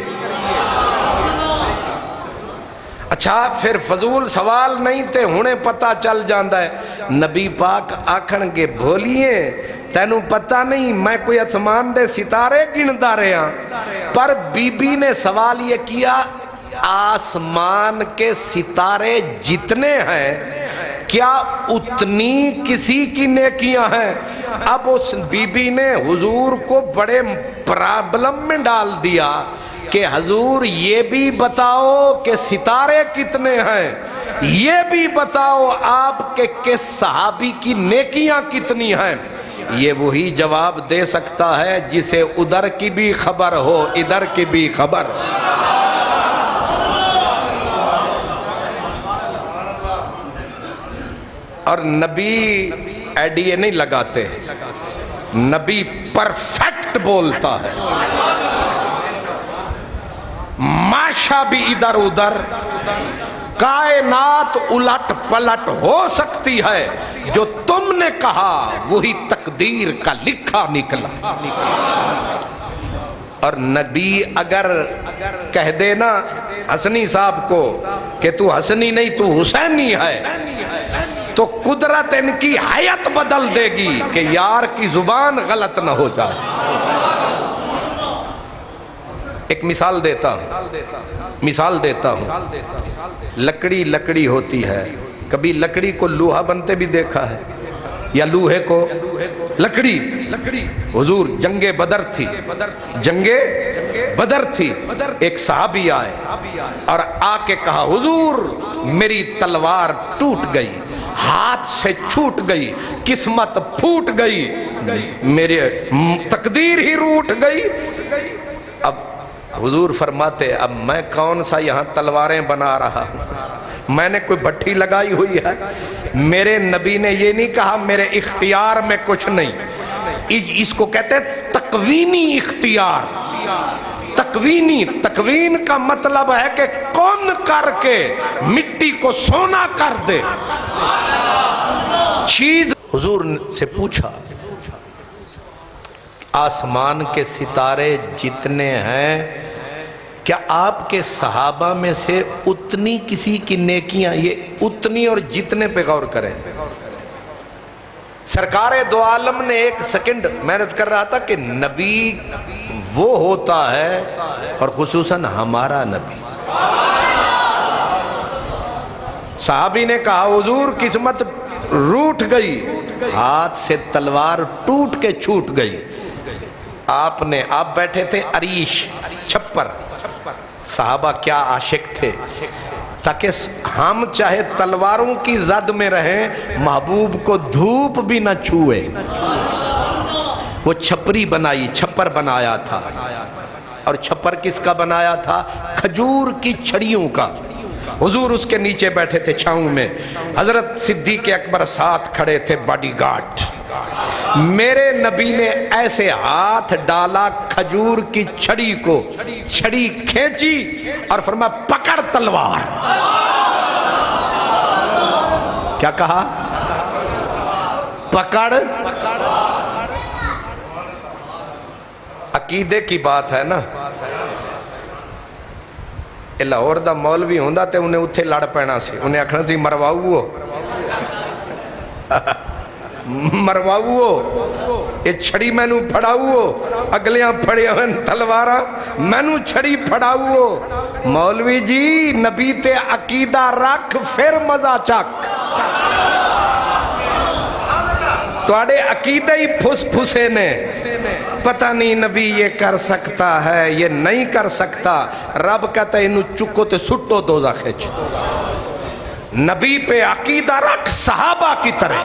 اچھا پھر فضول سوال نہیں تے ہونے پتہ چل جاندہ ہے۔ نبی پاک آکھن کے بھولیے تینوں پتہ نہیں میں کوئی آسمان دے ستارے گندہ رہے ہیں، پر بی بی نے سوال یہ کیا آسمان کے ستارے جتنے ہیں کیا اتنی کسی کی نیکیاں ہیں؟ اب اس بی بی نے حضور کو بڑے پرابلم میں ڈال دیا کہ حضور یہ بھی بتاؤ کہ ستارے کتنے ہیں، یہ بھی بتاؤ آپ کے کس صحابی کی نیکیاں کتنی ہیں۔ یہ وہی جواب دے سکتا ہے جسے ادھر کی بھی خبر ہو ادھر کی بھی خبر۔ اور نبی ایڈیے نہیں لگاتے، نبی پرفیکٹ بولتا ہے، ماشا بھی ادھر ادھر، کائنات الٹ پلٹ ہو سکتی ہے، جو تم نے کہا وہی تقدیر کا لکھا نکلا۔ اور نبی اگر کہہ دینا حسنی صاحب کو کہ تو حسنی نہیں تو حسینی ہے، تو قدرت ان کی حیت بدل دے گی کہ یار کی زبان غلط نہ ہو جائے۔ ایک مثال دیتا ہوں، لکڑی ہوتی ہے، کبھی لکڑی کو لوہا بنتے بھی دیکھا ہے یا لوہے کو لکڑی؟ حضور جنگ بدر تھی، ایک صحابی آئے اور آ کے کہا حضور میری تلوار ٹوٹ گئی، ہاتھ سے چھوٹ گئی، قسمت پھوٹ گئی، میرے تقدیر ہی روٹ گئی۔ اب حضور فرماتے اب میں کون سا یہاں تلواریں بنا رہا ہوں، میں نے کوئی بھٹی لگائی ہوئی ہے؟ میرے نبی نے یہ نہیں کہا میرے اختیار میں کچھ نہیں، اس کو کہتے ہیں تکوینی اختیار۔ تکوین کا مطلب ہے کہ کون کر کے مٹی کو سونا کر دے چیز۔ حضور سے پوچھا آسمان کے ستارے جتنے ہیں کیا آپ کے صحابہ میں سے اتنی کسی کی نیکیاں؟ یہ اتنی اور جتنے پہ غور کریں، سرکار دو عالم نے ایک سیکنڈ محنت کر رہا تھا کہ نبی وہ ہوتا ہے اور خصوصاً ہمارا نبی. صحابی نے کہا حضور قسمت روٹ گئی, ہاتھ سے تلوار ٹوٹ کے چھوٹ گئی. آپ بیٹھے تھے عریش چھپر. صحابہ کیا عاشق تھے, تاکہ ہم چاہے تلواروں کی زد میں رہیں محبوب کو دھوپ بھی نہ چھوئے. وہ چھپری بنائی, چھپر بنایا تھا. اور چھپر کس کا بنایا تھا؟ کھجور کی چھڑیوں کا. حضور اس کے نیچے بیٹھے تھے چھاؤں میں. حضرت صدیق اکبر ساتھ کھڑے تھے باڈی گارڈ. میرے نبی نے ایسے ہاتھ ڈالا کھجور کی چھڑی کو, چھڑی کھینچی اور فرمایا پکڑ تلوار. کیا کہا؟ پکڑ. عقیدے کی بات ہے نا. لاہور دا مولوی ہوندا تے انہیں اتھے لڑ پینا سی, انہیں آکھنا سی مرواؤ مرواؤ, یہ چھڑی مینو پھڑاؤ, اگلیاں پھڑے ہوئے تلوارا مینو چھڑی پھڑاؤ. مولوی جی نبی تے عقیدہ رکھ پھر مزہ چک. تواڈے عقیدہ ہی پھس پھسے نے, پتہ نہیں نبی یہ کر سکتا ہے یہ نہیں کر سکتا. رب کہتا ہے انہوں چکو تے سٹو دوزخ وچ. نبی پہ عقیدہ رکھ صحابہ کی طرح.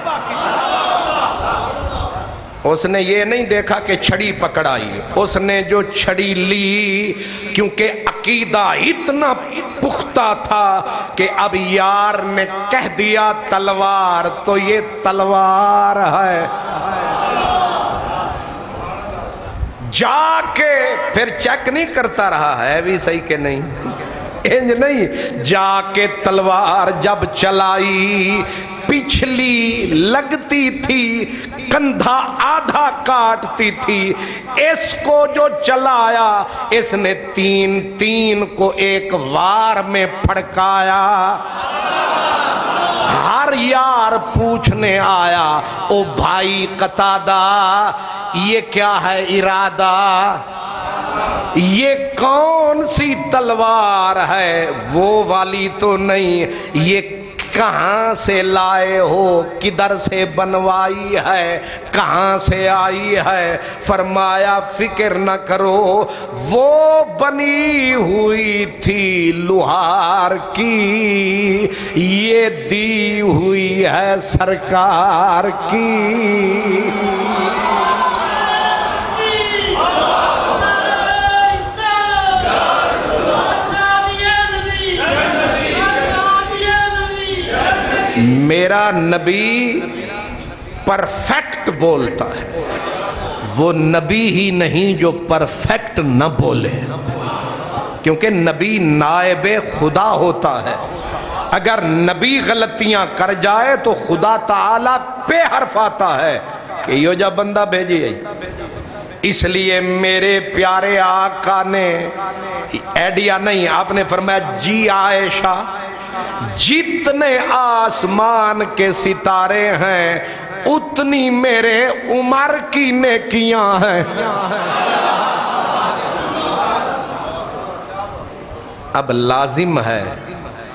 اس نے یہ نہیں دیکھا کہ چھڑی پکڑائی, اس نے جو چھڑی لی کیونکہ عقیدہ اتنا پختہ تھا کہ اب یار نے کہہ دیا تلوار تو یہ تلوار ہے. جا کے پھر چیک نہیں کرتا رہا ہے بھی صحیح کہ نہیں, انج نہیں, جا کے تلوار جب چلائی پچھلی لگتی تھی, کندھا آدھا کاٹتی تھی. اس کو جو چلایا اس نے تین کو ایک وار میں پھڑکایا. ہر یار پوچھنے آیا او بھائی قتادہ یہ کیا ہے ارادہ, یہ کون سی تلوار ہے, وہ والی تو نہیں, یہ کہاں سے لائے ہو, کدھر سے بنوائی ہے, کہاں سے آئی ہے؟ فرمایا فکر نہ کرو, وہ بنی ہوئی تھی لوہار کی, یہ دی ہوئی ہے سرکار کی. میرا نبی پرفیکٹ بولتا ہے, وہ نبی ہی نہیں جو پرفیکٹ نہ بولے, کیونکہ نبی نائب خدا ہوتا ہے. اگر نبی غلطیاں کر جائے تو خدا تعالیٰ پہ حرف آتا ہے کہ یہ جا بندہ بھیجی. اس لیے میرے پیارے آقا نے ایڈیا نہیں, آپ نے فرمایا جی عائشہ جتنے آسمان کے ستارے ہیں اتنی میرے عمر کی نیکیاں ہیں. اب لازم ہے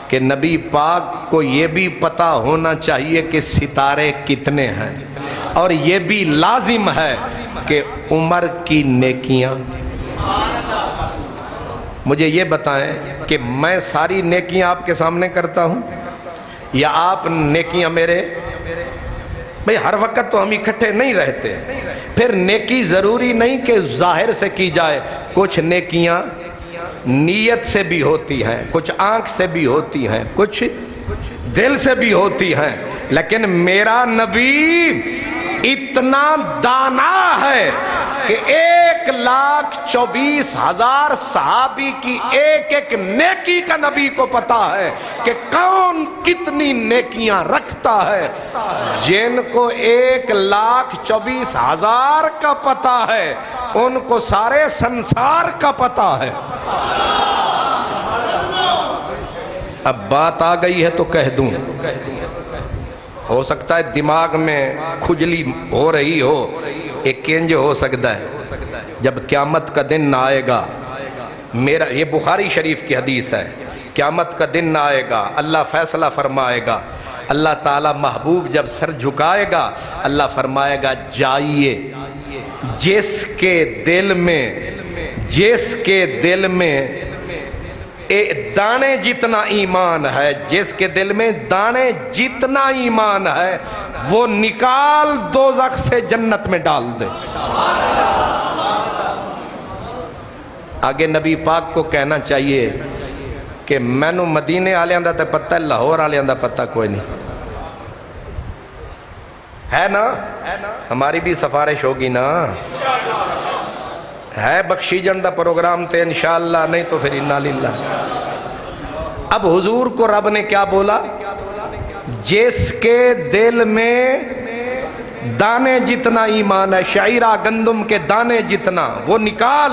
کہ نبی پاک کو یہ بھی پتا ہونا چاہیے کہ ستارے کتنے ہیں, اور یہ بھی لازم ہے کہ عمر کی نیکیاں. مجھے یہ بتائیں کہ میں ساری نیکیاں آپ کے سامنے کرتا ہوں یا آپ نیکیاں میرے؟ بھئی ہر وقت تو ہم اکٹھے نہیں رہتے. پھر نیکی ضروری نہیں کہ ظاہر سے کی جائے, کچھ نیکیاں نیت سے بھی ہوتی ہیں, کچھ آنکھ سے بھی ہوتی ہیں, کچھ دل سے بھی ہوتی ہیں. لیکن میرا نبی اتنا دانا ہے کہ 1,24,000 صحابی کی ایک ایک نیکی کا نبی کو پتا ہے کہ کون کتنی نیکیاں رکھتا ہے. جن کو 1,24,000 کا پتا ہے ان کو سارے سنسار کا پتا ہے. اب بات آ گئی ہے تو کہہ دوں, ہو سکتا ہے دماغ میں کھجلی ہو رہی ہو، ایک کنج ہو سکتا ہے جب قیامت کا دن آئے گا، میرا یہ بخاری شریف کی حدیث ہے، قیامت کا دن آئے گا، اللہ فیصلہ فرمائے گا، اللہ تعالیٰ محبوب جب سر جھکائے گا، اللہ فرمائے گا جائیے، جس کے دل میں دانے جتنا ایمان ہے، جس کے دل میں دانے جتنا ایمان ہے، وہ نکال دوزخ سے جنت میں ڈال دے۔ آگے نبی پاک کو کہنا چاہیے کہ مینوں مدینے آلیاں دا تے پتہ ہے، لاہور آلیاں دا پتہ کوئی نہیں ہے نا؟ ہماری بھی سفارش ہوگی نا، ہے بخشیجن دا پروگرام تے انشاءاللہ، نہیں تو پھر انا للہ۔ اب حضور کو رب نے کیا بولا؟ جس کے دل میں دانے جتنا ایمان ہے، شعیرہ گندم کے دانے جتنا، وہ نکال۔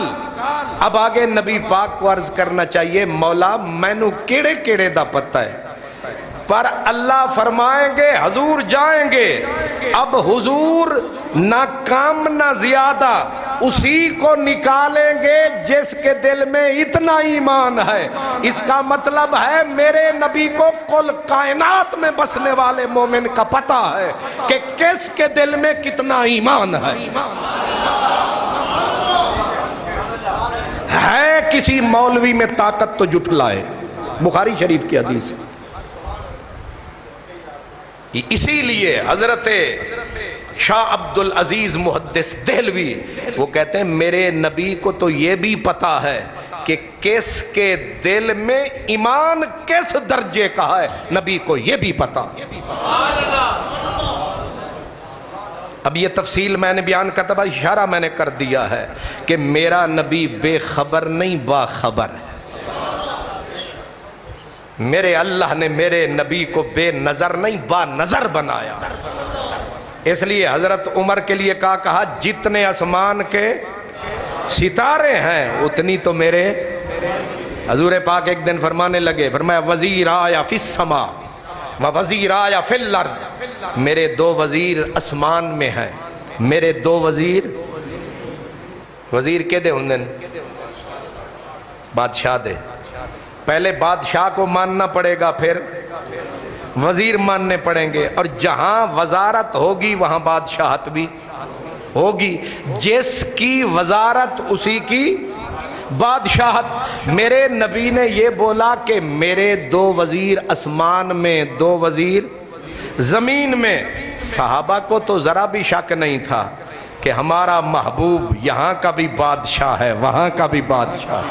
اب آگے نبی پاک کو عرض کرنا چاہیے مولا مینوں کیڑے کیڑے دا پتہ ہے، پر اللہ فرمائیں گے حضور جائیں گے۔ اب حضور نہ کم نہ زیادہ، اسی کو نکالیں گے جس کے دل میں اتنا ایمان ہے۔ اس کا مطلب ہے میرے نبی کو کل کائنات میں بسنے والے مومن کا پتہ ہے کہ کس کے دل میں کتنا ایمان ہے۔ ہے کسی مولوی میں طاقت تو جھٹلائے، بخاری شریف کی حدیث ہے۔ اسی لیے حضرت شاہ عبد العزیز محدث دہلوی وہ کہتے ہیں میرے نبی کو تو یہ بھی پتا ہے کہ کس کے دل میں ایمان کس درجے کا ہے، نبی کو یہ بھی پتا۔ اب یہ تفصیل میں نے بیان کرتا تھا، اشارہ میں نے کر دیا ہے کہ میرا نبی بے خبر نہیں باخبر ہے۔ میرے اللہ نے میرے نبی کو بے نظر نہیں با نظر بنایا، اس لیے حضرت عمر کے لیے کہا جتنے آسمان کے ستارے ہیں اتنی تو میرے۔ حضور پاک ایک دن فرمانے لگے، فرمایا وزیر آیا فی السماء و وزیر آیا فی الارض، میرے دو وزیر اسمان میں ہیں، میرے دو وزیر کے دے ہندن بادشاہ دے، پہلے بادشاہ کو ماننا پڑے گا، پھر وزیر ماننے پڑیں گے، اور جہاں وزارت ہوگی وہاں بادشاہت بھی ہوگی، جس کی وزارت اسی کی بادشاہت۔ میرے نبی نے یہ بولا کہ میرے دو وزیر اسمان میں، دو وزیر زمین میں۔ صحابہ کو تو ذرا بھی شک نہیں تھا کہ ہمارا محبوب یہاں کا بھی بادشاہ ہے، وہاں کا بھی بادشاہ ہے۔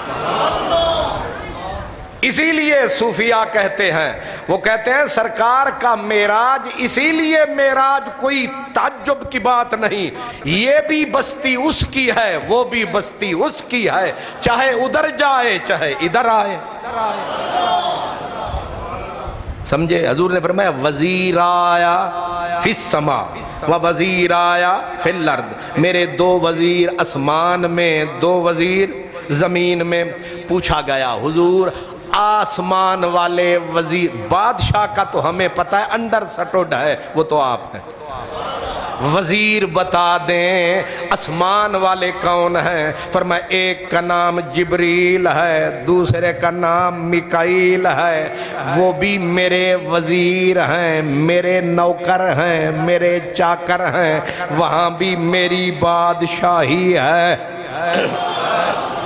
اسی لیے صوفیاء کہتے ہیں، وہ کہتے ہیں سرکار کا معراج اسی لیے معراج کوئی تعجب کی بات نہیں، یہ بھی بستی اس کی ہے، وہ بھی بستی اس کی ہے، چاہے ادھر جائے چاہے ادھر آئے۔ سمجھے؟ حضور نے فرمایا وزیر آیا فی السماء و وزیر آیا فی الارض، میرے دو وزیر اسمان میں، دو وزیر زمین میں۔ پوچھا گیا حضور آسمان والے وزیر، بادشاہ کا تو ہمیں پتہ ہے انڈر سٹوڈ ہے، وہ تو آپ ہیں، وزیر بتا دیں آسمان والے کون ہیں؟ فرمایا ایک کا نام جبریل ہے، دوسرے کا نام میکائیل ہے، وہ بھی میرے وزیر ہیں، میرے نوکر ہیں، میرے چاکر ہیں، وہاں بھی میری بادشاہی ہے۔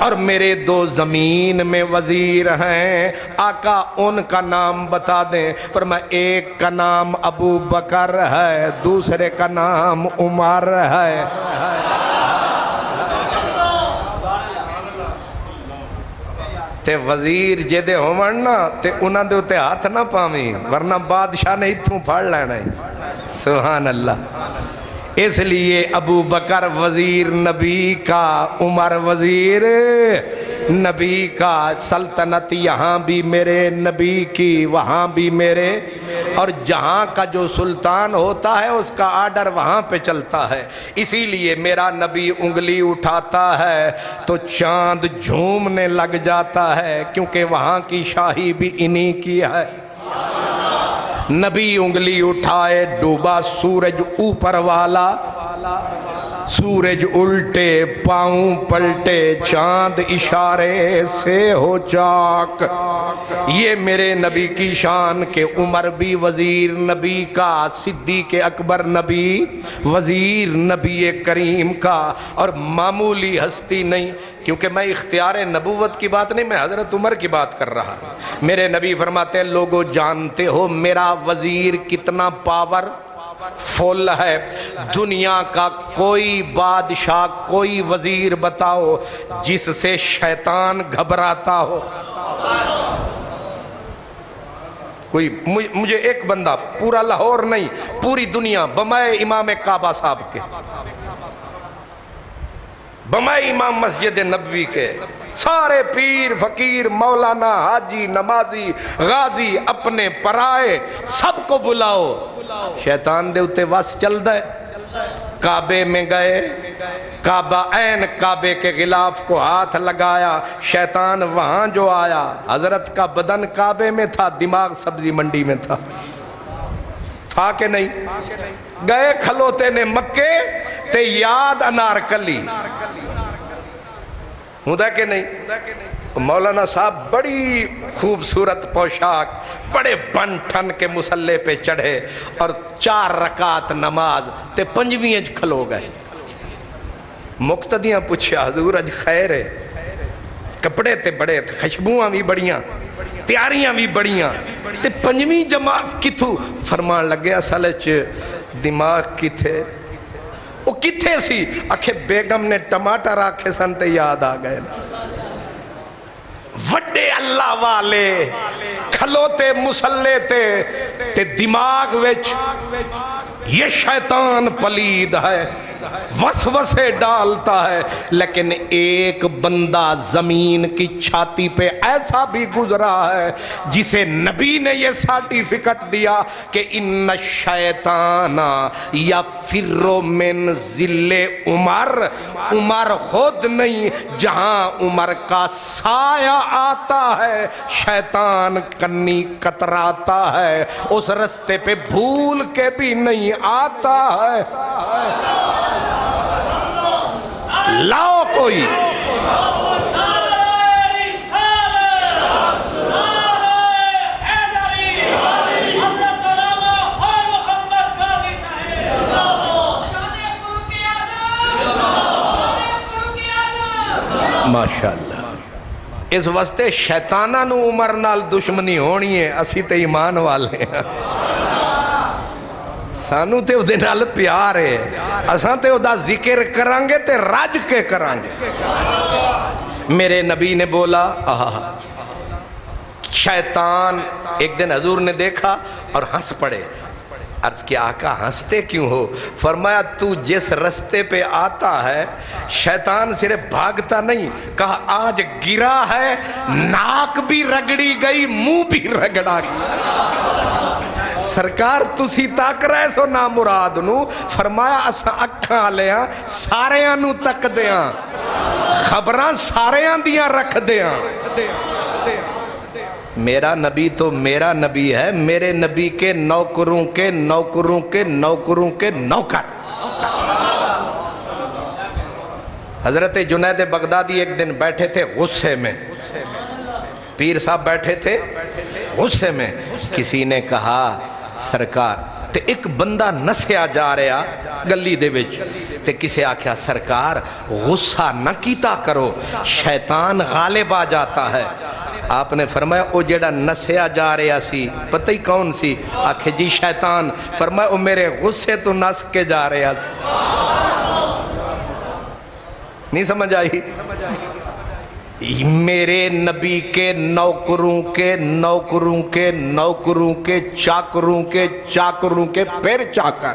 اور میرے دو زمین میں وزیر ہیں، آقا ان کا نام بتا دیں۔ فرمایا ایک کا نام ابو بکر ہے، دوسرے کا نام عمر ہے۔ تے وزیر جدے ہون نا تے انہاں دے اتے ہاتھ نہ پاویں، ورنہ بادشاہ نے اتھوں پھڑ لینا ہے۔ سبحان اللہ۔ اس لیے ابو بکر وزیر نبی کا، عمر وزیر نبی کا، سلطنت یہاں بھی میرے نبی کی، وہاں بھی میرے، اور جہاں کا جو سلطان ہوتا ہے اس کا آرڈر وہاں پہ چلتا ہے۔ اسی لیے میرا نبی انگلی اٹھاتا ہے تو چاند جھومنے لگ جاتا ہے، کیونکہ وہاں کی شاہی بھی انہی کی ہے۔ نبی انگلی اٹھائے ڈوبا سورج اوپر والا، سورج الٹے پاؤں پلٹے چاند اشارے سے ہو چاک۔ یہ میرے نبی کی شان کہ عمر بھی وزیر نبی کا، صدیق اکبر نبی وزیر نبی کریم کا، اور معمولی ہستی نہیں، کیونکہ میں اختیار نبوت کی بات نہیں، میں حضرت عمر کی بات کر رہا۔ میرے نبی فرماتے ہیں لوگو جانتے ہو میرا وزیر کتنا پاور فل ہے؟ دنیا کا کوئی بادشاہ کوئی وزیر بتاؤ جس سے شیطان گھبراتا ہو؟ کوئی مجھے ایک بندہ، پورا لاہور نہیں پوری دنیا، بمائے امام کعبہ صاحب کے، بمائے امام مسجد نبوی کے، سارے پیر فقیر مولانا حاجی نمازی غازی اپنے پرائے سب کو بلاؤ، شیطان دے اتے وس چل دے۔ کعبے میں گئے، کعبہ عین کعبے کے غلاف کو ہاتھ لگایا، شیطان وہاں جو آیا، حضرت کا بدن کعبے میں تھا، دماغ سبزی منڈی میں تھا کہ نہیں؟ گئے کھلوتے نے مکے تے یاد انارکلی ہوتا کہ نہیں؟ مولانا صاحب بڑی خوبصورت پوشاک، بڑے بن ٹھن کے مسلح پہ چڑھے اور 4 رکعت نماز تے 5ویں کھلو گئے۔ مقتدیاں پوچھا حضور اج خیر ہے؟ کپڑے تے بڑے خوشبوئاں بھی بڑیاں، تیاریاں بھی بڑیاں، تے 5ویں جمع کتھو؟ فرمان لگے اصل وچ دماغ کتھے؟ وہ کتھے سی؟ آکھے بیگم نے ٹماٹر آکھے سن تے یاد آ گئے نا۔ وڈے اللہ والے کھلوتے مسلے تے دماغ وچ یہ شیطان پلید ہے، وسوسے ڈالتا ہے، لیکن ایک بندہ زمین کی چھاتی پہ ایسا بھی گزرا ہے جسے نبی نے یہ سرٹیفکیٹ دیا کہ ان الشیطان یفر من ذل عمر، عمر خود نہیں، جہاں عمر کا سایہ آتا ہے شیطان کنی کتراتا ہے، اس رستے پہ بھول کے بھی نہیں آتا ہے۔ لاؤ کوئی ماشاءاللہ۔ اس واسطے شیطانہ نو عمر نال دشمنی ہونی ہے، اسی تے ایمان والے ہیں، سانو تے او دے نال پیار ہے، اساں تے او دا ذکر کرانگے تے راج کے کرانگے۔ میرے نبی نے بولا شیطان، ایک دن حضور نے دیکھا اور ہنس پڑے، عرض کیا آقا ہنستے کیوں ہو؟ فرمایا تو جس رستے پہ آتا ہے شیطان صرف بھاگتا نہیں، کہا آج گرا ہے، ناک بھی رگڑی گئی، منہ بھی رگڑا گیا۔ سرکار تسی تک رہے سو نا مراد نو، فرمایا اساں اکھاں لیاں ساریاں نو تک دیاں، خبراں ساریاں دیاں رکھ دیاں۔ میرا نبی تو میرا نبی ہے، میرے نبی کے نوکروں کے نوکروں کے نوکروں کے نوکر۔ حضرت جنید بغدادی ایک دن بیٹھے تھے غصے میں، پیر صاحب بیٹھے تھے غصے میں، کسی نے کہا سرکار تے ایک بندہ نسیا جا رہا گلی دے وچ، تے کسے آکھیا سرکار غصہ نہ کیتا کرو، شیطان غالب آ جاتا ہے۔ آپ نے فرمایا او جیڑا نسیا جا رہا سی پتہ ہی کون سی؟ آکھے جی شیطان۔ فرمایا او میرے غصے تو نس کے جا رہا سی۔ نہیں سمجھ آئی؟ میرے نبی کے نوکروں کے نوکروں کے نوکروں کے چاکروں کے چاکروں کے پھر چاکر،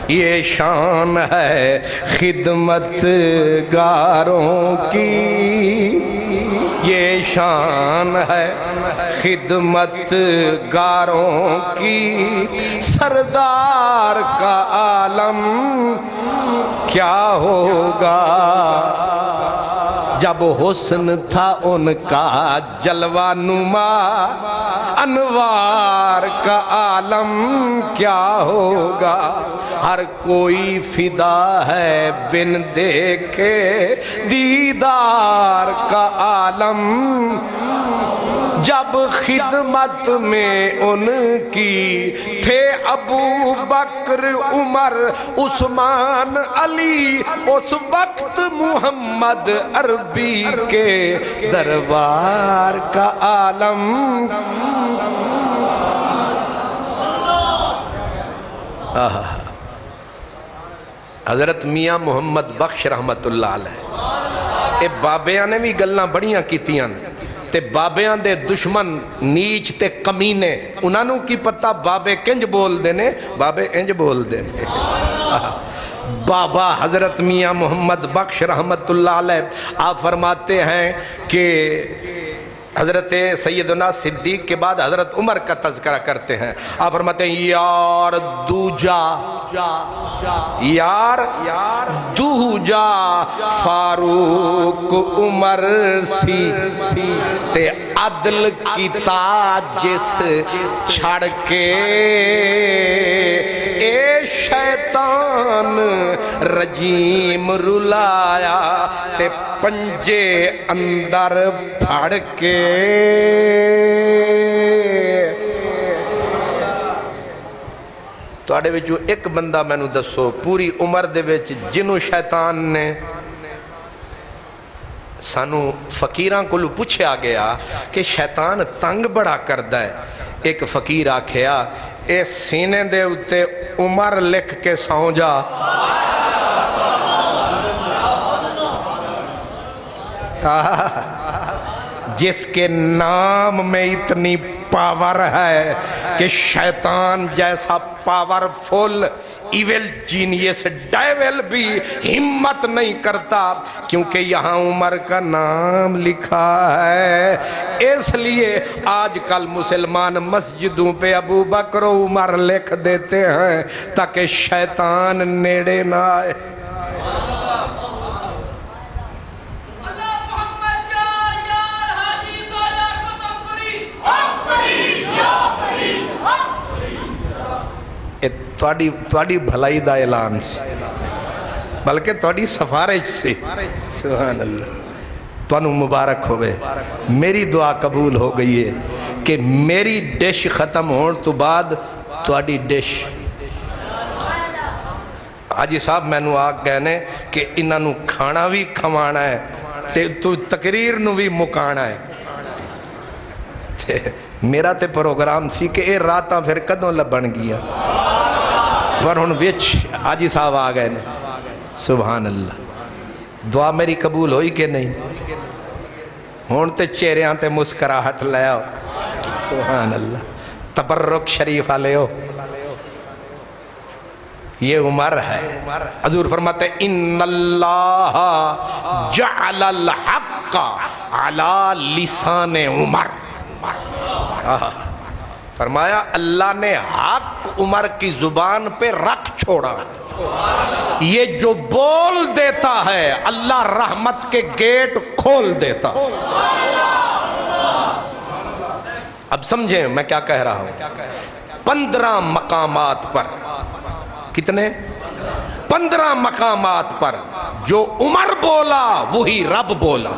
یہ شان ہے خدمت گاروں کی، یہ شان ہے خدمت گاروں کی، سردار کا عالم کیا ہوگا جب حسن تھا ان کا جلوہ نما، انوار کا عالم کیا ہوگا، ہر کوئی فدا ہے بن دیکھے دیدار کا عالم، جب خدمت میں ان کی تھے ابو بکر عمر عثمان علی، اس وقت محمد عربی کے دربار کا عالم۔ حضرت میاں محمد بخش رحمت اللہ علیہ، اے بابیاں نے بھی گلاں بڑیاں کیتیاں تے بابیاں دے دشمن نیچ تے کمینے، انہاں نوں کی پتہ بابے کنج بول دینے، بابے انج بول دینے۔ بابا حضرت میاں محمد بخش رحمت اللہ علیہ آپ فرماتے ہیں کہ حضرت سیدنا صدیق کے بعد حضرت عمر کا تذکرہ کرتے ہیں، آپ فرماتے ہیں یار دوجا، یار دوجا فاروق عمر سی تے عدل کی تاج جس چھڑ کے، اے شیطان رجیم رلایا تے پنجے اندر پھڑ کے۔ تواڈے وچوں ایک بندہ مینوں دسو پوری عمر دے وچ جنوں شیطان نے، سانو فقیراں کولو پوچھیا گیا کہ شیطان تنگ بڑا کردا ہے، ایک فقیر آکھیا اے سینے دے اتے عمر لکھ کے سو جا، جس کے نام میں اتنی پاور ہے کہ شیطان جیسا پاورفل ایول جینیس ڈیول بھی ہمت نہیں کرتا، کیونکہ یہاں عمر کا نام لکھا ہے۔ اس لیے آج کل مسلمان مسجدوں پہ ابو بکر و عمر لکھ دیتے ہیں تاکہ شیطان نیڑے نہ آئے۔ تواڈی بھلائی دا اعلان سی، بلکہ تواڈی سفارش سی، سبحان اللہ، تانوں مبارک ہوئے۔ میری دعا قبول ہو گئی ہے کہ میری ڈش ختم ہون تو بعد تواڈی ڈش، حاجی صاحب مینوں آ کہنے کہ انہاں نوں کھانا بھی کھوانا ہے تے تو تقریر نو بھی مکانا ہے۔ میرا تے پروگرام سی کہ اے راتاں پھر کدوں لبن گیا، پر ہن وچ حاجی صاحب آ گئے نے، سبحان اللہ۔ دعا میری قبول ہوئی کہ نہیں؟ ہن تے چہریاں تے مسکراہٹ لے آؤ، سبحان اللہ۔ تبرک شریف والے ہو، یہ عمر ہے۔ حضور فرماتے ہیں ان اللہ جعل الحق علی لسان عمر، فرمایا اللہ نے حق عمر کی زبان پہ رکھ چھوڑا، یہ جو بول دیتا ہے اللہ رحمت کے گیٹ کھول دیتا۔ اب سمجھیں میں کیا کہہ رہا ہوں۔ 15 مقامات پر، کتنے؟ 15 مقامات پر جو عمر بولا وہی رب بولا۔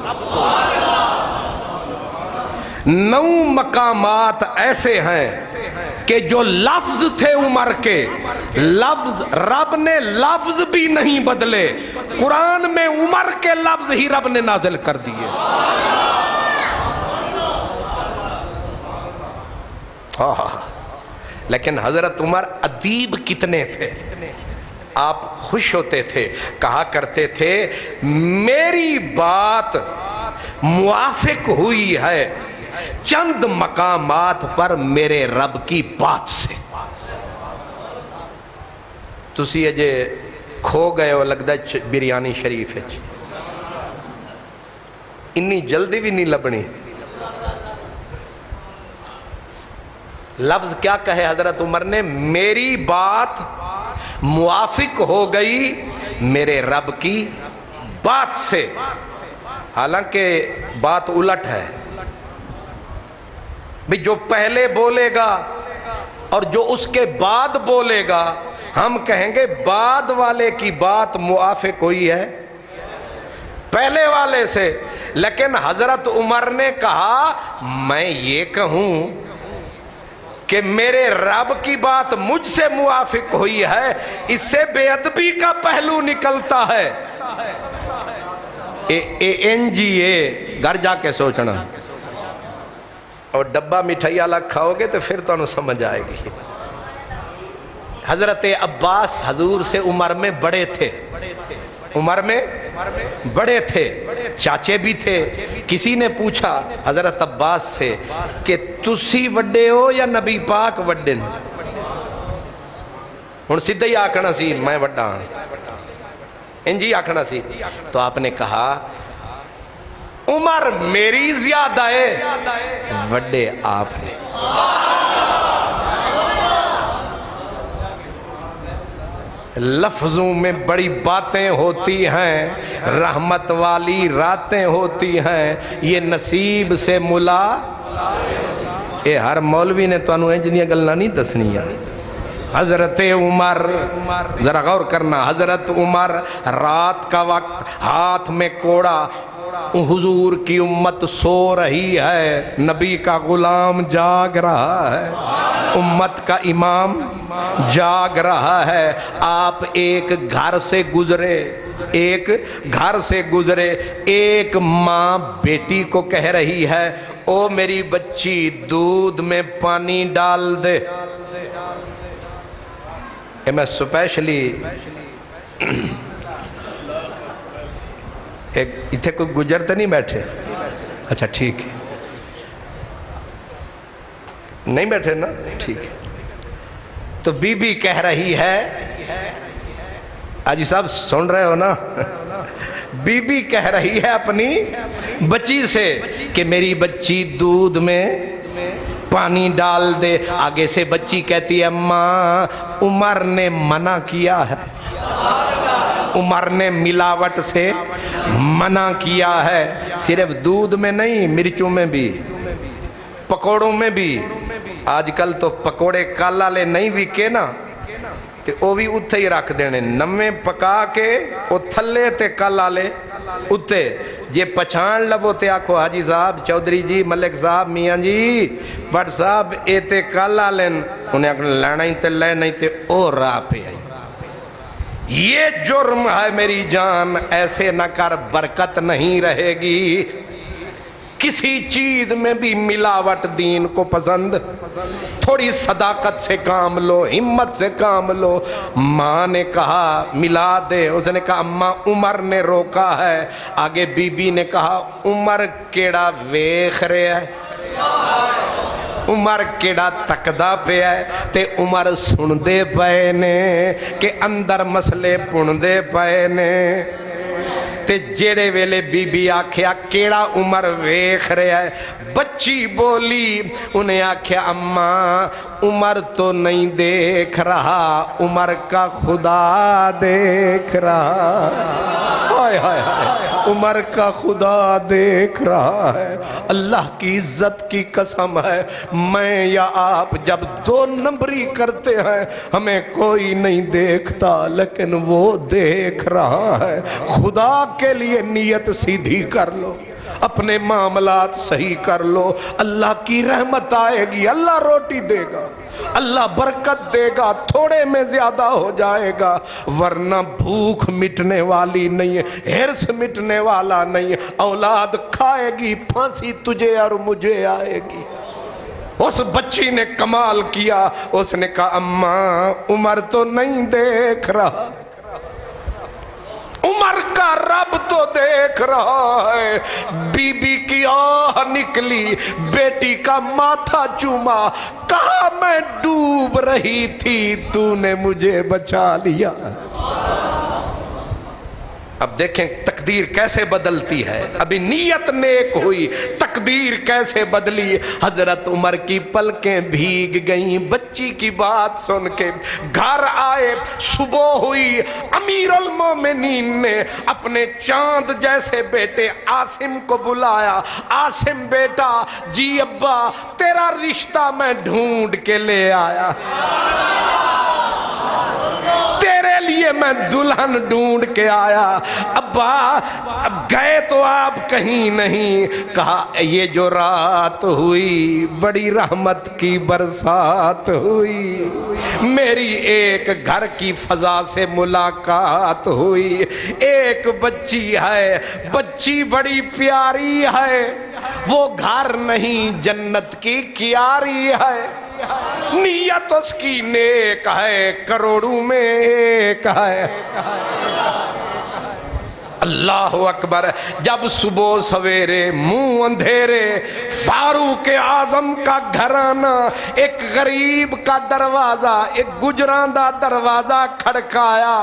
9 مقامات ایسے ہیں کہ جو لفظ تھے عمر کے، لفظ رب نے لفظ بھی نہیں بدلے، قرآن میں عمر کے لفظ ہی رب نے نازل کر دیے۔ لیکن حضرت عمر ادیب کتنے تھے، آپ خوش ہوتے تھے، کہا کرتے تھے میری بات موافق ہوئی ہے چند مقامات پر میرے رب کی بات سے۔ تسی اجے کھو گئے ہو لگتا ہے بریانی شریف ہے، انی جلدی بھی نہیں لبنی۔ لفظ کیا کہے حضرت عمر نے؟ میری بات موافق ہو گئی میرے رب کی بات سے۔ حالانکہ بات الٹ ہے بھی جو پہلے بولے گا اور جو اس کے بعد بولے گا، ہم کہیں گے بعد والے کی بات موافق ہوئی ہے پہلے والے سے۔ لیکن حضرت عمر نے کہا میں یہ کہوں کہ میرے رب کی بات مجھ سے موافق ہوئی ہے، اس سے بے ادبی کا پہلو نکلتا ہے۔ گھر جا کے سوچنا، اور ڈبہ مٹھائی والا کھاؤ گے تو پھر تمہیں سمجھ آئے گی۔ حضرت عباس حضور سے عمر میں بڑے تھے، عمر میں بڑے تھے، چاچے بھی تھے۔ کسی نے پوچھا حضرت عباس سے کہ تسی وڈے ہو یا نبی پاک وڈے نے؟ ہن سیدھا ہی آکھنا سی میں وڈا ہاں، انجی آکھنا سی۔ تو آپ نے کہا عمر میری زیادہ ہے، وڈے آپ نے۔ لفظوں میں بڑی باتیں ہوتی ہیں، رحمت والی راتیں ہوتی ہیں، یہ نصیب سے ملا۔ اے ہر مولوی نے تو انہوں انجنیاں گلنا نہیں دسنیاں۔ حضرت عمر، ذرا غور کرنا، حضرت عمر رات کا وقت، ہاتھ میں کوڑا، حضور کی امت سو رہی ہے، نبی کا غلام جاگ رہا ہے، امت کا امام جاگ رہا ہے۔ آپ ایک گھر سے گزرے، ایک گھر سے گزرے، ایک ماں بیٹی کو کہہ رہی ہے او میری بچی دودھ میں پانی ڈال دے۔ میں سپیشلی اتنے کوئی گجر تو نہیں بیٹھے؟ اچھا ٹھیک ہے، نہیں بیٹھے نا، ٹھیک ہے۔ تو بی بی کہہ رہی ہے، آجی صاحب سن رہے ہو نا، بی بی کہہ رہی ہے اپنی بچی سے کہ میری بچی دودھ میں پانی ڈال دے۔ آگے سے بچی کہتی ہے اماں عمر نے منع کیا ہے، عمر نے ملاوٹ سے منع کیا ہے، صرف دودھ میں نہیں، مرچوں میں بھی، پکوڑوں میں بھی۔ آج کل تو پکوڑے کالا لے نہیں وکے نا، تے او بھی اتھے ہی رکھ دینے، نمیں پکا کے او تھلے تے کالا لے اتھے۔ جے پچھان لبو تے آکھو حاجی صاحب، چودھری جی، ملک صاحب، میاں جی، بٹ صاحب اے تے کالا لین، انہیں اکھنے لینا ہی تے لے نہیں تے او راہ پہ آئی۔ یہ جرم ہے میری جان، ایسے نہ کر، برکت نہیں رہے گی۔ کسی چیز میں بھی ملاوٹ دین کو پسند، تھوڑی صداقت سے کام لو، ہمت سے کام لو۔ ماں نے کہا ملا دے، اس نے کہا اماں عمر نے روکا ہے۔ آگے بی بی نے کہا عمر کیڑا ویکھ رہا ہے، عمر کیڑا تکدا پہ ہے، تے عمر سن دے پئے نے کہ اندر مسئلے پن دے پئے نے۔ تے جیڑے ویلے بی بی آکھیا کیڑا عمر ویکھ رہا ہے، بچی بولی، انہیں آکھیا اماں عمر تو نہیں دیکھ رہا، عمر کا خدا دیکھ رہا ہے، ہائے ہائے، عمر کا خدا دیکھ رہا ہے۔ اللہ کی عزت کی قسم ہے، میں یا آپ جب دو نمبری کرتے ہیں ہمیں کوئی نہیں دیکھتا، لیکن وہ دیکھ رہا ہے۔ خدا کے لیے نیت سیدھی کر لو، اپنے معاملات صحیح کر لو، اللہ کی رحمت آئے گی، اللہ روٹی دے گا، اللہ برکت دے گا، تھوڑے میں زیادہ ہو جائے گا، ورنہ بھوک مٹنے والی نہیں ہے، ہرس مٹنے والا نہیں ہے، اولاد کھائے گی، پھانسی تجھے اور مجھے آئے گی۔ اس بچی نے کمال کیا، اس نے کہا اماں عمر تو نہیں دیکھ رہا، عمر کا رب تو دیکھ رہا ہے۔ بی بی کی آہ نکلی، بیٹی کا ماتھا چوما، کہا میں ڈوب رہی تھی، تو نے مجھے بچا لیا۔ اب دیکھیں تقدیر کیسے بدلتی ہے، ابھی نیت نیک ہوئی تقدیر کیسے بدلی۔ حضرت عمر کی پلکیں بھیگ گئیں بچی کی بات سن کے، گھر آئے، صبح ہوئی، امیر المومنین نے اپنے چاند جیسے بیٹے عاصم کو بلایا۔ عاصم بیٹا، جی ابا تیرا رشتہ میں ڈھونڈ کے لے آیا، تیرے لیے میں دلہن ڈھونڈ کے آیا۔ ابا اب گئے تو آپ کہیں نہیں، کہا یہ جو رات ہوئی بڑی رحمت کی برسات ہوئی، میری ایک گھر کی فضا سے ملاقات ہوئی، ایک بچی ہے، بچی بڑی پیاری ہے، وہ گھر نہیں جنت کی کیاری ہے، نیت اس کی نیک ہے، کروڑوں میں ایک ہے۔ اللہ اکبر۔ جب صبح سویرے منہ اندھیرے فاروق اعظم کا گھرانہ ایک غریب کا دروازہ، ایک گجراں دا دروازہ کھڑکایا،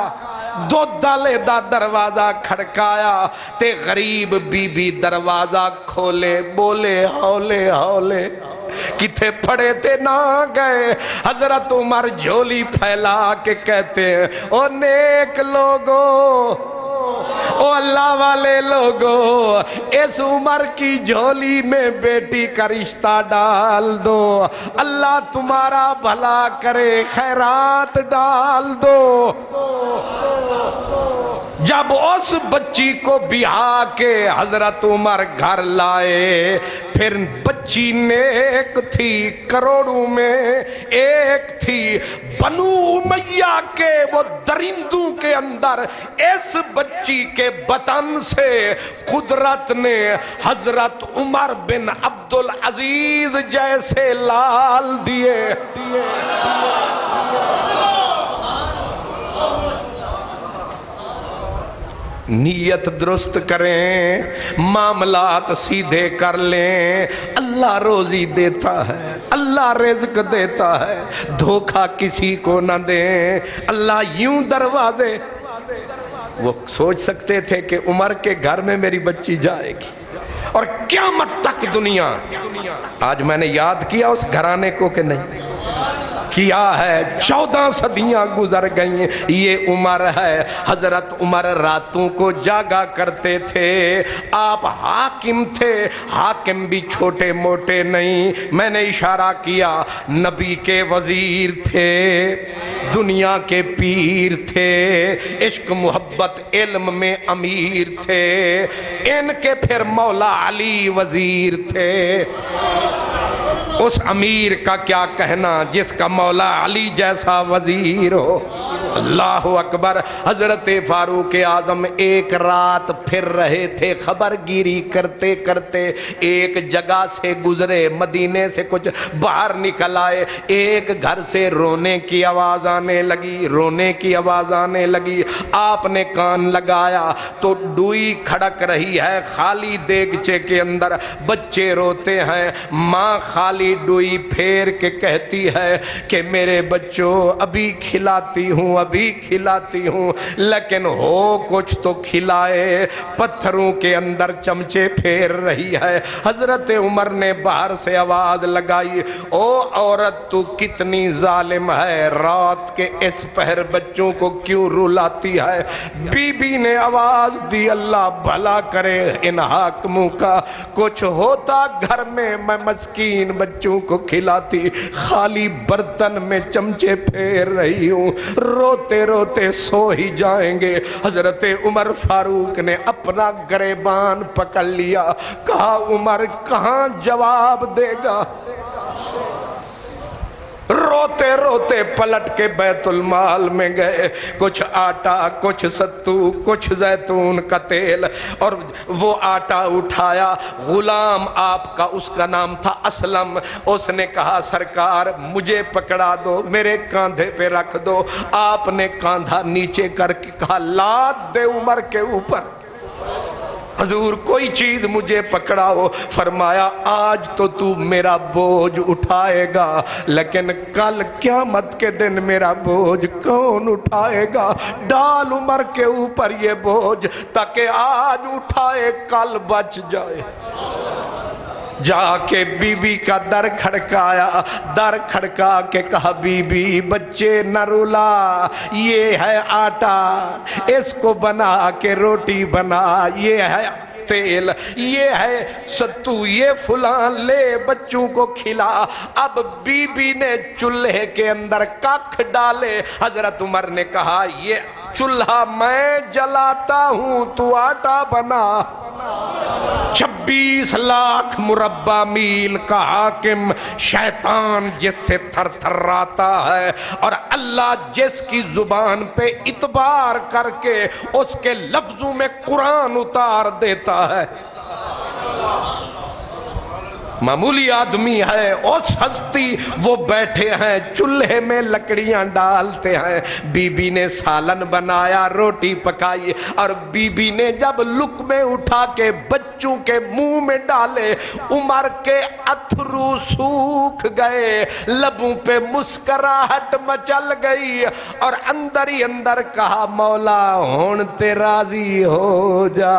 دو دالے دا دروازہ کھڑکایا تے غریب بی بی دروازہ کھولے، بولے ہولے ہولے، کتھے پڑے تھے نہ گئے۔ حضرت عمر جھولی پھیلا کے کہتے ہیں، او نیک لوگو، او اللہ والے لوگو، اس عمر کی جھولی میں بیٹی کا رشتہ ڈال دو، اللہ تمہارا بھلا کرے، خیرات ڈال دو۔ جب اس بچی کو بیاہ کے حضرت عمر گھر لائے، پھر بچی نیک تھی، کروڑوں میں ایک تھی، بنو امیہ کے وہ درندوں کے اندر اس بچی کے بطن سے قدرت نے حضرت عمر بن عبدالعزیز جیسے لال دیے۔ نیت درست کریں، معاملات سیدھے کر لیں، اللہ روزی دیتا ہے، اللہ رزق دیتا ہے، دھوکہ کسی کو نہ دیں۔ اللہ یوں دروازے، وہ سوچ سکتے تھے کہ عمر کے گھر میں میری بچی جائے گی اور قیامت تک دنیا۔ آج میں نے یاد کیا اس گھرانے کو کہ نہیں کیا ہے، 14 صدیاں گزر گئیں، یہ عمر ہے۔ حضرت عمر راتوں کو جاگا کرتے تھے، آپ حاکم تھے، حاکم بھی چھوٹے موٹے نہیں، میں نے اشارہ کیا، نبی کے وزیر تھے، دنیا کے پیر تھے، عشق محبت علم میں امیر تھے، ان کے پھر مولا علی وزیر تھے۔ اس امیر کا کیا کہنا جس کا مولا علی جیسا وزیر ہو۔ اللہ اکبر۔ حضرت فاروق اعظم ایک رات پھر رہے تھے، خبر گیری کرتے کرتے ایک جگہ سے گزرے، مدینے سے کچھ باہر نکل آئے، ایک گھر سے رونے کی آواز آنے لگی، رونے کی آواز آنے لگی۔ آپ نے کان لگایا تو ڈوئی کھڑک رہی ہے خالی دیگچے کے اندر، بچے روتے ہیں، ماں خالی ڈوئی پھیر کے کہتی ہے کہ میرے بچوں ابھی کھلاتی ہوں، ابھی کھلاتی ہوں، لیکن ہو کچھ تو کھلائے، پتھروں کے اندر چمچے پھیر رہی ہے۔ حضرت عمر نے باہر سے آواز لگائی، او عورت تو کتنی ظالم ہے، رات کے اس پہر بچوں کو کیوں رلاتی ہے؟ بی بی نے آواز دی، اللہ بھلا کرے ان حاکموں کا، کچھ ہوتا گھر میں میں مسکین بچوں کو کھلاتی، خالی برتن میں چمچے پھیر رہی ہوں، روتے روتے سو ہی جائیں گے۔ حضرت عمر فاروق نے اپنا گریبان پکڑ لیا، کہا عمر کہاں جواب دے گا؟ روتے روتے پلٹ کے بیت المال میں گئے، کچھ آٹا، کچھ ستو، کچھ زیتون کا تیل، اور وہ آٹا اٹھایا۔ غلام آپ کا، اس کا نام تھا اسلم، اس نے کہا سرکار مجھے پکڑا دو، میرے کاندھے پہ رکھ دو۔ آپ نے کاندھا نیچے کر کے کہا لاد دے عمر کے اوپر۔ حضور کوئی چیز مجھے پکڑاؤ. فرمایا آج تو تو میرا بوجھ اٹھائے گا لیکن کل قیامت کے دن میرا بوجھ کون اٹھائے گا؟ ڈال عمر کے اوپر یہ بوجھ تاکہ آج اٹھائے کل بچ جائے. جا کے بی بی کا در کھڑکایا، در کھڑکا کے کہا بی بی بچے نہ رلا، یہ ہے آٹا، اس کو بنا کے روٹی بنا، یہ ہے تیل، یہ ہے ستو، یہ فلان لے بچوں کو کھلا. اب بی بی نے چولہے کے اندر کاکھ ڈالے. حضرت عمر نے کہا یہ چولہا میں جلاتا ہوں تو آٹا بنا. 26 لاکھ مربع میل کا حاکم شیطان جس سے تھر تھراتا ہے اور اللہ جس کی زبان پہ اعتبار کر کے اس کے لفظوں میں قرآن اتار دیتا ہے. معمولی آدمی ہے، اس ہستی وہ بیٹھے ہیں چولہے میں لکڑیاں ڈالتے ہیں. بی بی نے سالن بنایا، روٹی پکائی اور بی بی نے جب لقمے اٹھا کے بچوں کے منہ میں ڈالے عمر کے اتھرو سوکھ گئے، لبوں پہ مسکراہٹ مچل گئی اور اندر ہی اندر کہا مولا ہون تے راضی ہو جا.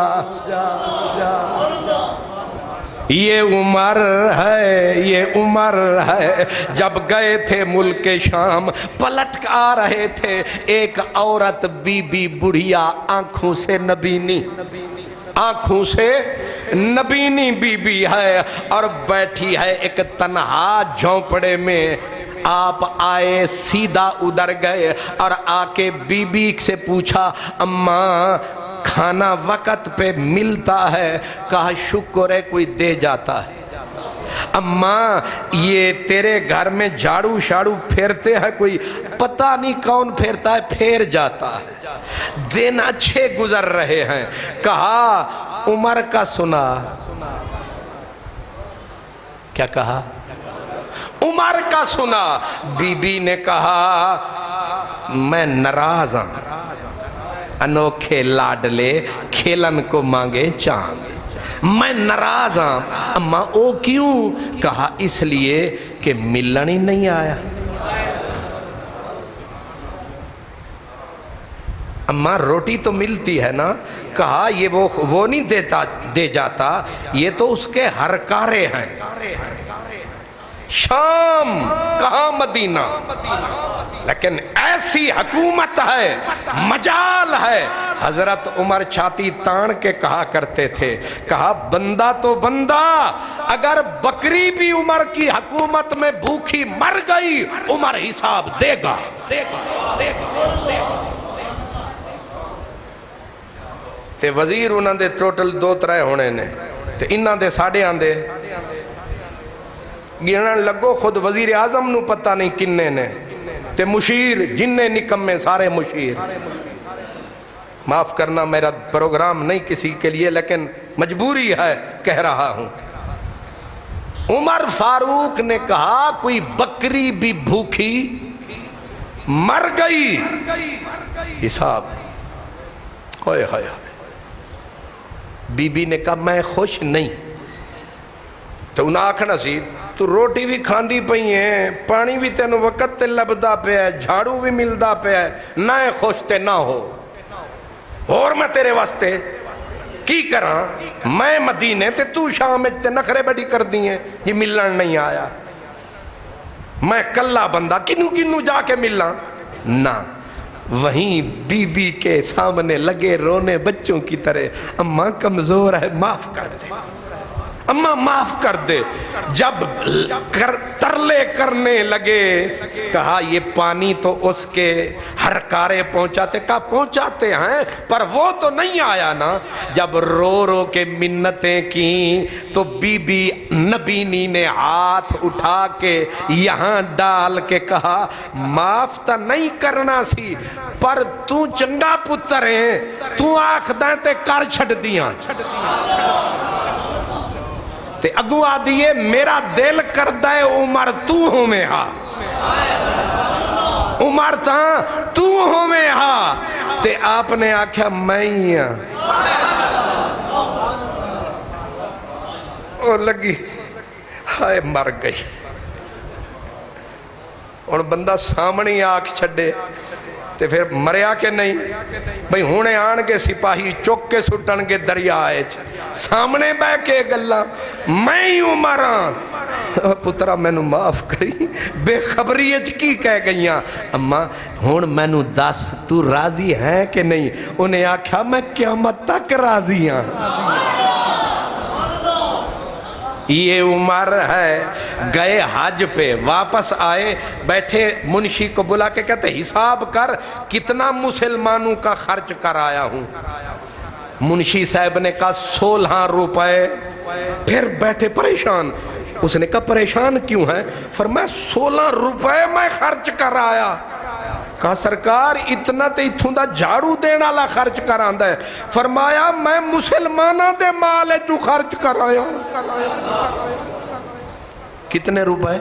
یہ عمر ہے، یہ عمر ہے. جب گئے تھے ملک شام پلٹ آ رہے تھے، ایک عورت بی بی بڑھیا آنکھوں سے نبینی، آنکھوں سے نبینی بی بی ہے اور بیٹھی ہے ایک تنہا جھونپڑے میں. آپ آئے سیدھا ادھر گئے اور آ کے بی بی سے پوچھا اماں کھانا وقت پہ ملتا ہے؟ کہا شکر ہے کوئی دے جاتا ہے. اماں یہ تیرے گھر میں جھاڑو شاڑو پھیرتے ہیں کوئی؟ پتہ نہیں کون پھیرتا ہے، پھیر جاتا ہے. دن اچھے گزر رہے ہیں. کہا عمر کا سنا. کیا کہا؟ عمر کا سنا. بی بی نے کہا میں ناراض ہوں، انوکھے لاڈلے کھیلن کو مانگے چاند. میں ناراض ہوں. اماں او کیوں؟ کہا اس لیے کہ ملن ہی نہیں آیا. اماں روٹی تو ملتی ہے نا. کہا یہ وہ نہیں دے جاتا، یہ تو اس کے ہرکارے ہیں. شام کہاں مدینہ، لیکن ایسی حکومت ہے، مجال ہے. حضرت عمر چھاتی تان کے کہا کرتے تھے، کہا بندہ تو بندہ، اگر بکری بھی عمر کی حکومت میں بھوکھی مر گئی عمر حساب دے گا. تے وزیر انہاں دے ٹوٹل 2-3 ہونے نے تے انہاں دے 8.5 گنن لگو. خود وزیر اعظم نو پتہ نہیں کنے نے تے مشیر جننے نکمے سارے مشیر. معاف کرنا میرا پروگرام نہیں کسی کے لیے لیکن مجبوری ہے کہہ رہا ہوں. عمر فاروق نے کہا کوئی بکری بھی بھوکھی مر گئی حساب. ہوئے ہوئے. بی بی نے کہا میں خوش نہیں. تو انہاں آکھنا سی تو روٹی بھی کھاندی پئی ہیں، پانی بھی تین وقت تے لبدا پیا ہے، جھاڑو بھی ملدا پیا ہے، نہ خوش تے نہ ہو. اور میں تیرے واسطے کی کراں؟ میں مدینے تے تو شام وچ تے نخرے بڑی کر دی ہیں یہ ملن نہیں آیا. میں کلا بندہ کنوں کنوں جا کے ملاں؟ نہ. وہیں بی بی کے سامنے لگے رونے بچوں کی طرح. اماں کمزور ہے معاف کر دے، اماں معاف کر دے. جب ترلے کرنے لگے کہا یہ پانی تو اس کے ہر کارے پہنچاتے. کہا پہنچاتے ہیں پر وہ تو نہیں آیا نا. جب رو رو کے منتیں کی تو بی بی نبینی نے ہاتھ اٹھا کے یہاں ڈال کے کہا معاف تا نہیں کرنا سی پر تو چنگا پتر ہے، تو آکھ دیں تے کر چھڑ دیاں. تے اگو آدھیے میرا دل کردہ ہے عمر تو ہوں میں ہاں، عمر تاں تو ہوں میں ہاں. تے آپ نے آکھا میں ہی ہاں. او لگی ہائے مر گئی اور بندہ سامنے آنکھ چھڑے تے پھر مریا کہ نہیں بھئی ہونے آن کے سپاہی چک کے سٹن کے دریا آئے سامنے بے کے گلہ میں ہی مراں پترہ میں نو معاف کری بے خبری اچ کی کہہ گئیاں اما ہون میں نو دس تو راضی ہے کہ نہیں انہیں آکھا میں قیامت تک راضی ہاں یہ عمر ہے گئے حج پہ واپس آئے بیٹھے منشی کو بلا کے کہتے حساب کر کتنا مسلمانوں کا خرچ کر آیا ہوں منشی صاحب نے کہا 16 روپے پھر بیٹھے پریشان اس نے کہا پریشان کیوں ہے فرمایا 16 روپے میں خرچ کر آیا کہا سرکار اتنا تے اتھوں دا جھاڑو دینا لا خرچ کر آندہ ہے فرمایا میں مسلمانہ دے مال جو خرچ کر آیا کتنے روپے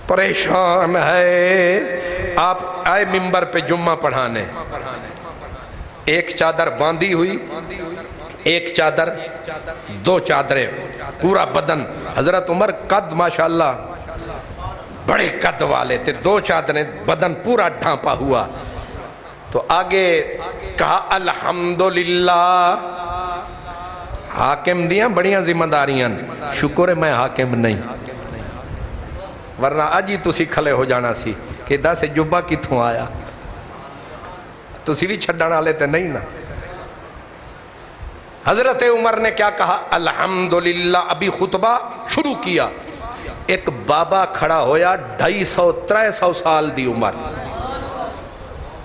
پریشان ہے آپ آئے ممبر پہ جمعہ پڑھانے ایک چادر باندھی ہوئی ایک چادر 2 چادریں پورا بدن حضرت عمر قد ماشاءاللہ بڑے قد والے تھے 2 چادریں بدن پورا ڈھانپا ہوا تو آگے کہا الحمدللہ حاکم دیاں بڑیاں ذمہ داریاں شکر ہے میں حاکم نہیں ورنہ آج ہی تسی کھلے ہو جانا سی کہ دا سے جبہ کتھوں آیا تسی بھی چھڑانا لیتے نہیں نا حضرت عمر نے کیا کہا الحمدللہ ابھی خطبہ شروع کیا ایک بابا کھڑا ہویا 250-300 سال دی عمر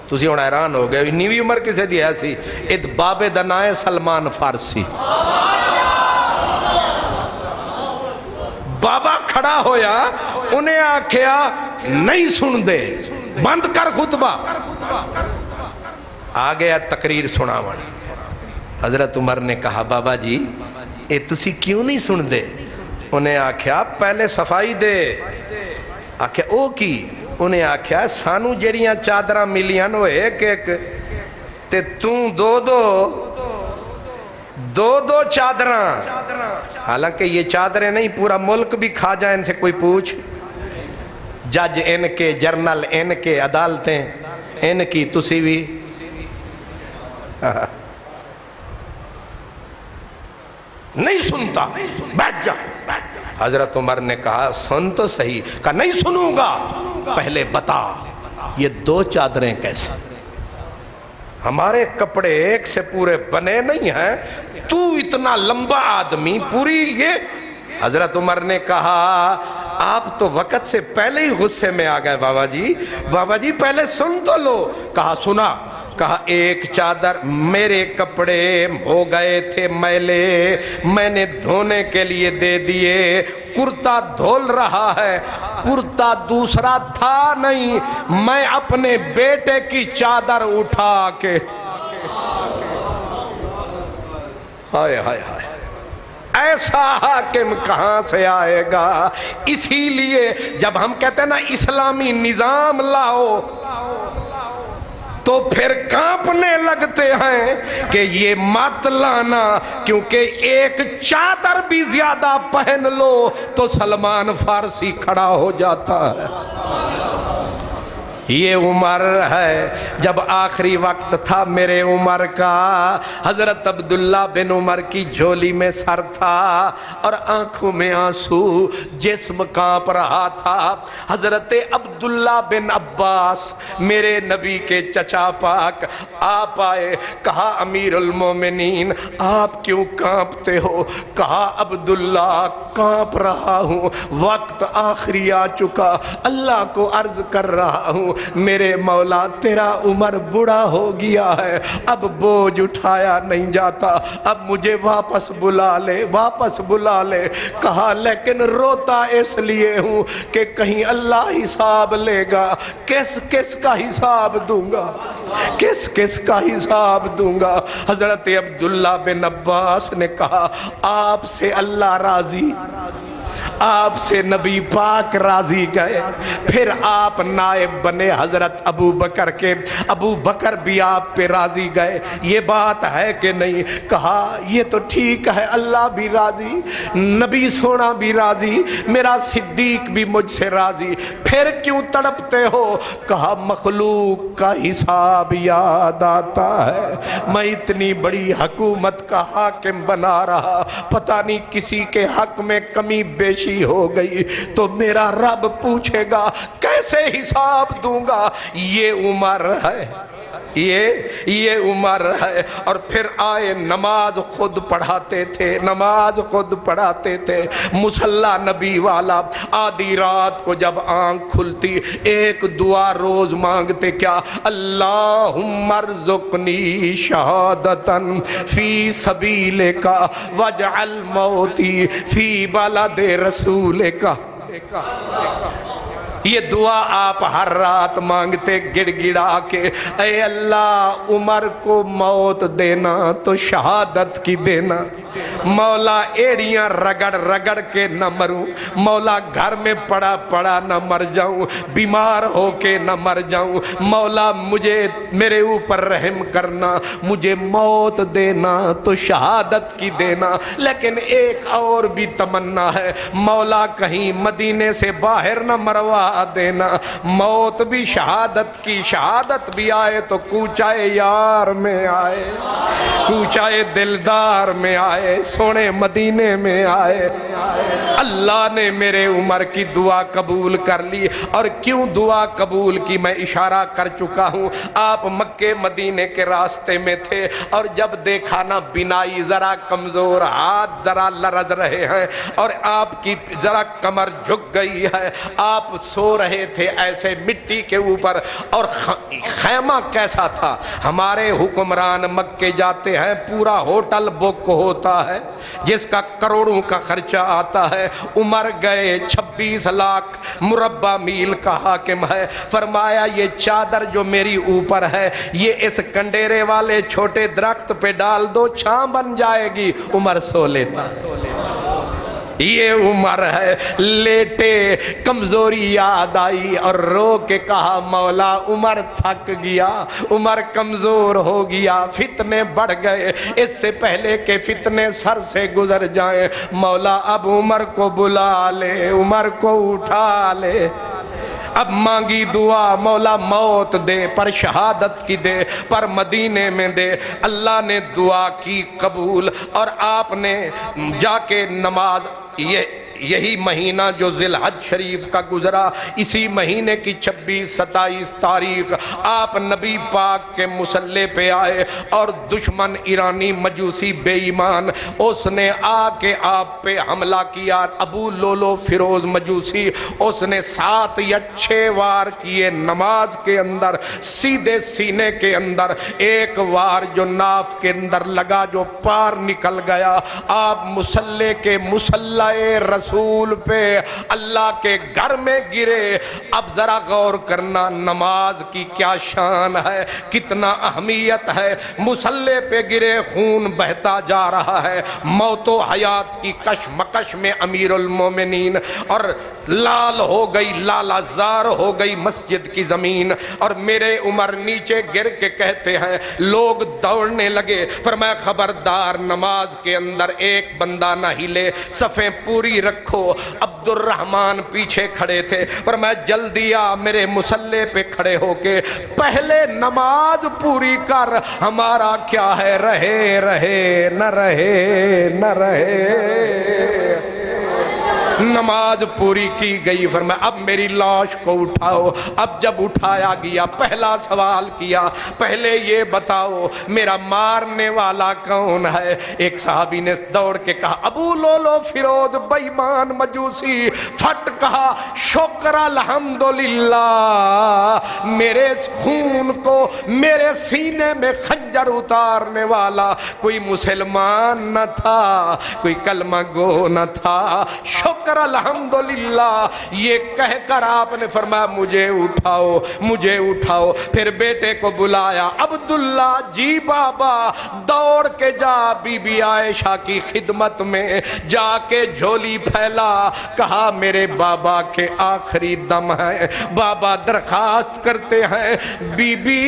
تسی ہونا حیران ہو گئے نیوی عمر کسے دی ہے سی ات بابے دنائے سلمان فارسی بابا کھڑا ہویا انہیں آکھیا نہیں سن دے بند کر خطبہ آگیا تقریر سناوان حضرت عمر نے کہا بابا جی اے تسی کیوں نہیں سن دے انہیں آکھیا پہلے صفائی دے آکھیا او کی انہیں آکھیا سانو جڑیاں چادرہ ملیاں وہ ایک ایک تے توں دو چادرہ حالانکہ یہ چادریں نہیں پورا ملک بھی کھا جائیں ان سے کوئی پوچھ جج ان کے جرنل ان کے عدالتیں ان کی تسی بھی نہیں سنتا بیٹھ جا حضرت عمر نے کہا سن تو صحیح کہا نہیں سنوں گا پہلے بتا یہ 2 چادریں کیسے ہمارے کپڑے ایک سے پورے بنے نہیں ہیں تو اتنا لمبا آدمی پوری یہ حضرت عمر نے کہا آپ تو وقت سے پہلے ہی غصے میں آ گئے بابا جی پہلے سن تو لو کہا سنا کہا ایک چادر میرے کپڑے ہو گئے تھے میلے میں نے دھونے کے لیے دے دیے کرتا دھول رہا ہے کرتا دوسرا تھا نہیں میں اپنے بیٹے کی چادر اٹھا کے ہائے ہائے ہائے ایسا حاکم کہاں سے آئے گا اسی لیے جب ہم کہتے ہیں نا اسلامی نظام لاؤ تو پھر کانپنے لگتے ہیں کہ یہ مت لانا کیونکہ ایک چادر بھی زیادہ پہن لو تو سلمان فارسی کھڑا ہو جاتا ہے یہ عمر ہے جب آخری وقت تھا میرے عمر کا حضرت عبداللہ بن عمر کی جھولی میں سر تھا اور آنکھوں میں آنسو جسم کانپ رہا تھا حضرت عبداللہ بن عباس میرے نبی کے چچا پاک آپ آئے کہا امیر المومنین آپ کیوں کانپتے ہو کہا عبداللہ کانپ رہا ہوں وقت آخری آ چکا اللہ کو عرض کر رہا ہوں میرے مولا تیرا عمر بڑا ہو گیا ہے اب بوجھ اٹھایا نہیں جاتا اب مجھے واپس بلا لے کہا لیکن روتا اس لیے ہوں کہ کہیں اللہ حساب لے گا کس کس کا حساب دوں گا کس کا حساب دوں گا حضرت عبداللہ بن عباس نے کہا آپ سے اللہ راضی آپ سے نبی پاک راضی گئے، پھر آپ نائب بنے حضرت ابو بکر کے، ابو بکر بھی آپ پہ راضی گئے، یہ بات ہے کہ نہیں؟ کہا یہ تو ٹھیک ہے، اللہ بھی راضی، نبی سونا بھی راضی، میرا صدیق بھی مجھ سے راضی، پھر کیوں تڑپتے ہو؟ کہا مخلوق کا حساب یاد آتا ہے، میں اتنی بڑی حکومت کا حاکم بنا رہا، پتہ نہیں کسی کے حق میں کمی بیشی ہو گئی تو میرا رب پوچھے گا کیسے حساب دوں گا؟ یہ عمر ہے، یہ عمر ہے۔ اور پھر آئے، نماز خود پڑھاتے تھے، نماز خود پڑھاتے تھے، مصلی نبی والا۔ آدھی رات کو جب آنکھ کھلتی ایک دعا روز مانگتے، کیا؟ اللہم ارزقنی شہادتاً فی سبیلک واجعل موتی فی بلد رسولک۔ یہ دعا آپ ہر رات مانگتے گڑ گڑا کے، اے اللہ عمر کو موت دینا تو شہادت کی دینا، مولا ایڑیاں رگڑ رگڑ کے نہ مروں، مولا گھر میں پڑا پڑا نہ مر جاؤں، بیمار ہو کے نہ مر جاؤں، مولا مجھے میرے اوپر رحم کرنا، مجھے موت دینا تو شہادت کی دینا۔ لیکن ایک اور بھی تمنا ہے، مولا کہیں مدینے سے باہر نہ مروا دینا، موت بھی شہادت کی، شہادت بھی آئے تو کوچائے یار میں آئے، کوچائے دلدار میں آئے، سونے مدینے میں آئے۔ اللہ نے میرے عمر کی دعا قبول کر لی۔ اور کیوں دعا قبول کی میں اشارہ کر چکا ہوں۔ آپ مکے مدینے کے راستے میں تھے اور جب دیکھا نا بینائی ذرا کمزور، ہاتھ ذرا لرز رہے ہیں اور آپ کی ذرا کمر جھک گئی ہے، آپ سو رہے تھے ایسے مٹی کے اوپر، اور خیمہ کیسا تھا؟ ہمارے حکمران مکے جاتے ہیں پورا ہوٹل بک ہوتا ہے جس کا کروڑوں کا خرچہ آتا ہے۔ عمر گئے 26 لاکھ مربع میل کا حاکم ہے، فرمایا یہ چادر جو میری اوپر ہے یہ اس کنڈیرے والے چھوٹے درخت پہ ڈال دو، چھاں بن جائے گی۔ عمر سو لیتا۔ یہ عمر ہے، لیٹے، کمزوری یاد آئی اور رو کے کہا مولا عمر تھک گیا، عمر کمزور ہو گیا، فتنے بڑھ گئے، اس سے پہلے کہ فتنے سر سے گزر جائیں مولا اب عمر کو بلا لے، عمر کو اٹھا لے۔ اب مانگی دعا، مولا موت دے پر شہادت کی دے، پر مدینے میں دے۔ اللہ نے دعا کی قبول، اور آپ نے جا کے نماز، یہی مہینہ جو ذی الحج شریف کا گزرا، اسی مہینے کی 26-27 تاریخ آپ نبی پاک کے مصلی پہ آئے، اور دشمن ایرانی مجوسی بے ایمان اس نے آ کے آپ پہ حملہ کیا۔ ابو لولو فیروز مجوسی، اس نے 7 یا 6 وار کیے نماز کے اندر، سیدھے سینے کے اندر، ایک وار جو ناف کے اندر لگا جو پار نکل گیا۔ آپ مصلی کے مصلی رسول پہ اللہ کے گھر میں گرے۔ اب ذرا غور کرنا نماز کی کیا شان ہے، کتنا اہمیت ہے۔ مصلی پہ گرے، خون بہتا جا رہا ہے، موت و حیات کی کشمکش میں امیر المومنین، اور لال ہو گئی، لالا زار ہو گئی مسجد کی زمین۔ اور میرے عمر نیچے گر کے کہتے ہیں، لوگ دوڑنے لگے، فرمایا خبردار نماز کے اندر ایک بندہ نہ ہلے، صفیں پوری رکھو۔ عبد الرحمن پیچھے کھڑے تھے، فرمایا جلدی آ میرے مصلی پہ کھڑے ہو کے پہلے نماز پوری کر، ہمارا کیا ہے، رہے رہے نہ رہے نہ رہے۔ نماز پوری کی گئی، فرمایا اب میری لاش کو اٹھاؤ۔ اب جب اٹھایا گیا پہلا سوال کیا، پہلے یہ بتاؤ میرا مارنے والا کون ہے؟ ایک صحابی نے دوڑ کے کہا ابو لولو فیروز بے ایمان مجوسی۔ پھٹ کہا شکر الحمدللہ، میرے خون کو میرے سینے میں خنجر اتارنے والا کوئی مسلمان نہ تھا، کوئی کلمہ گو نہ تھا، شکر کر الحمدللہ یہ کہہ کر آپ نے فرمایا مجھے اٹھاؤ مجھے اٹھاؤ. پھر بیٹے کو بلایا. عبداللہ جی بابا. دوڑ کے جا بی بی عائشہ کی خدمت میں جا کے جھولی پھیلا. کہا میرے بابا کے آخری دم ہے, بابا درخواست کرتے ہیں. بی بی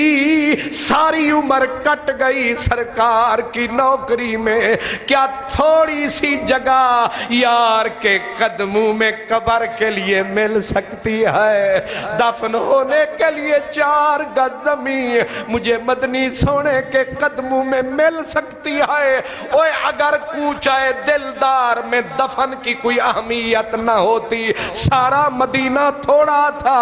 ساری عمر کٹ گئی سرکار کی نوکری میں, کیا تھوڑی سی جگہ یار کے قدموں میں قبر کے لیے مل سکتی ہے؟ دفن ہونے کے لیے 4 گز زمین مجھے مدنی سونے کے قدموں میں مل سکتی ہے؟ اوے اگر کوچہ دلدار میں دفن کی کوئی اہمیت نہ ہوتی, سارا مدینہ تھوڑا تھا,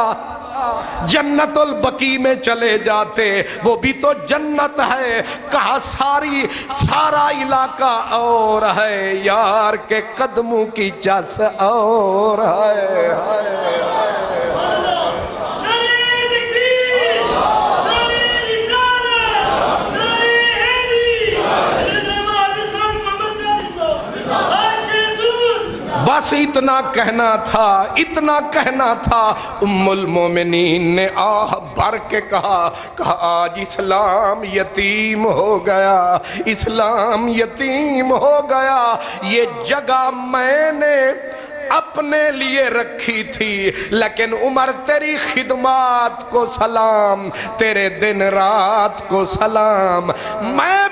جنت البقیع میں چلے جاتے, وہ بھی تو جنت ہے. کہا سارا علاقہ اور ہے, یار کے قدموں کی چس اور ہے. بس اتنا کہنا تھا. ام المومنین نے آہ بھر کے کہا آج اسلام یتیم ہو گیا, اسلام یتیم ہو گیا. یہ جگہ میں نے اپنے لیے رکھی تھی, لیکن عمر تیری خدمات کو سلام, تیرے دن رات کو سلام. میں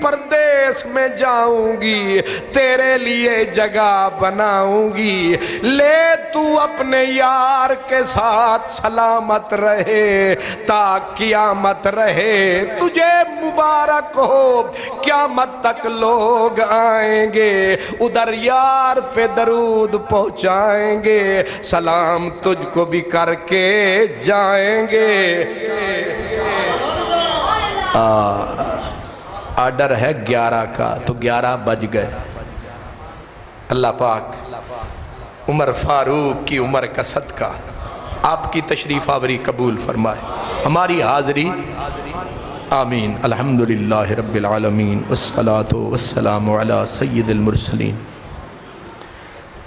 پردیس میں جاؤں گی, تیرے لیے جگہ بناؤں گی. لے تو اپنے یار کے ساتھ سلامت رہے تا قیامت رہے. تجھے مبارک ہو, قیامت تک لوگ آئیں گے, ادھر یار پہ درود پہنچائیں گے, سلام تجھ کو بھی کر کے جائیں گے. آرڈر ہے 11 کا, تو 11 بج گئے. اللہ پاک عمر فاروق کی عمر کا صدقہ آپ کی تشریف آوری قبول فرمائے, ہماری حاضری آمین. الحمدللہ رب العالمین والصلاة والسلام علی سید المرسلین.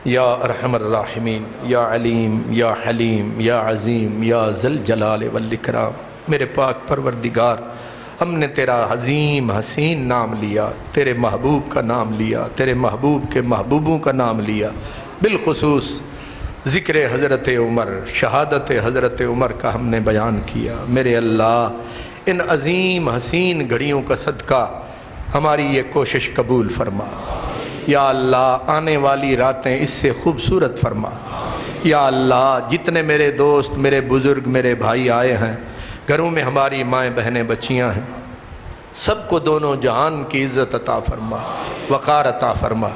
یا ارحم الراحمین, یا علیم, یا حلیم, یا عظیم, یا ذل جلال والاکرام. میرے پاک پروردگار, ہم نے تیرا عظیم حسین نام لیا, تیرے محبوب کا نام لیا, تیرے محبوب کے محبوبوں کا نام لیا. بالخصوص ذکر حضرت عمر, شہادت حضرت عمر کا ہم نے بیان کیا. میرے اللہ, ان عظیم حسین گھڑیوں کا صدقہ ہماری یہ کوشش قبول فرما. یا اللہ, آنے والی راتیں اس سے خوبصورت فرما. یا اللہ, جتنے میرے دوست, میرے بزرگ, میرے بھائی آئے ہیں, گھروں میں ہماری مائیں بہنیں بچیاں ہیں, سب کو دونوں جہان کی عزت عطا فرما, وقار عطا فرما.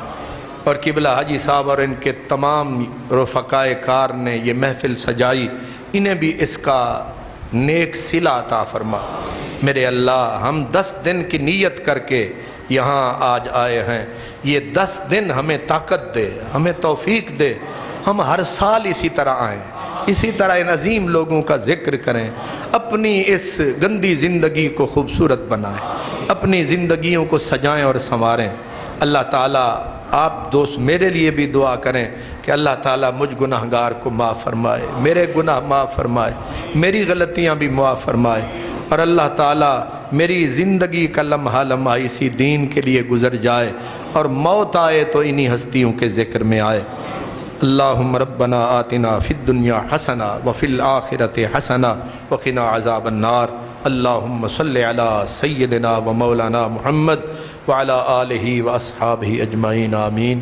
اور قبلہ حاجی صاحب اور ان کے تمام رفقائے کار نے یہ محفل سجائی, انہیں بھی اس کا نیک صلہ عطا فرما. میرے اللہ, ہم 10 دن کی نیت کر کے یہاں آج آئے ہیں, یہ 10 دن ہمیں طاقت دے, ہمیں توفیق دے, ہم ہر سال اسی طرح آئیں, اسی طرح ان عظیم لوگوں کا ذکر کریں, اپنی اس گندی زندگی کو خوبصورت بنائیں, اپنی زندگیوں کو سجائیں اور سنواریں. اللہ تعالیٰ آپ دوست میرے لیے بھی دعا کریں کہ اللہ تعالیٰ مجھ گناہگار کو معاف فرمائے, میرے گناہ معاف فرمائے, میری غلطیاں بھی معاف فرمائے, اور اللہ تعالیٰ میری زندگی کا لمحہ لمحہ اسی دین کے لیے گزر جائے, اور موت آئے تو انہی ہستیوں کے ذکر میں آئے. اللہم ربنا آتنا فی الدنیا حسنہ وفی الآخرۃ حسنہ وقنا عذاب النار. اللہم صلی علی سیدنا و مولانا محمد وعلی آلہ و اصحابہ اجمعین, آمین.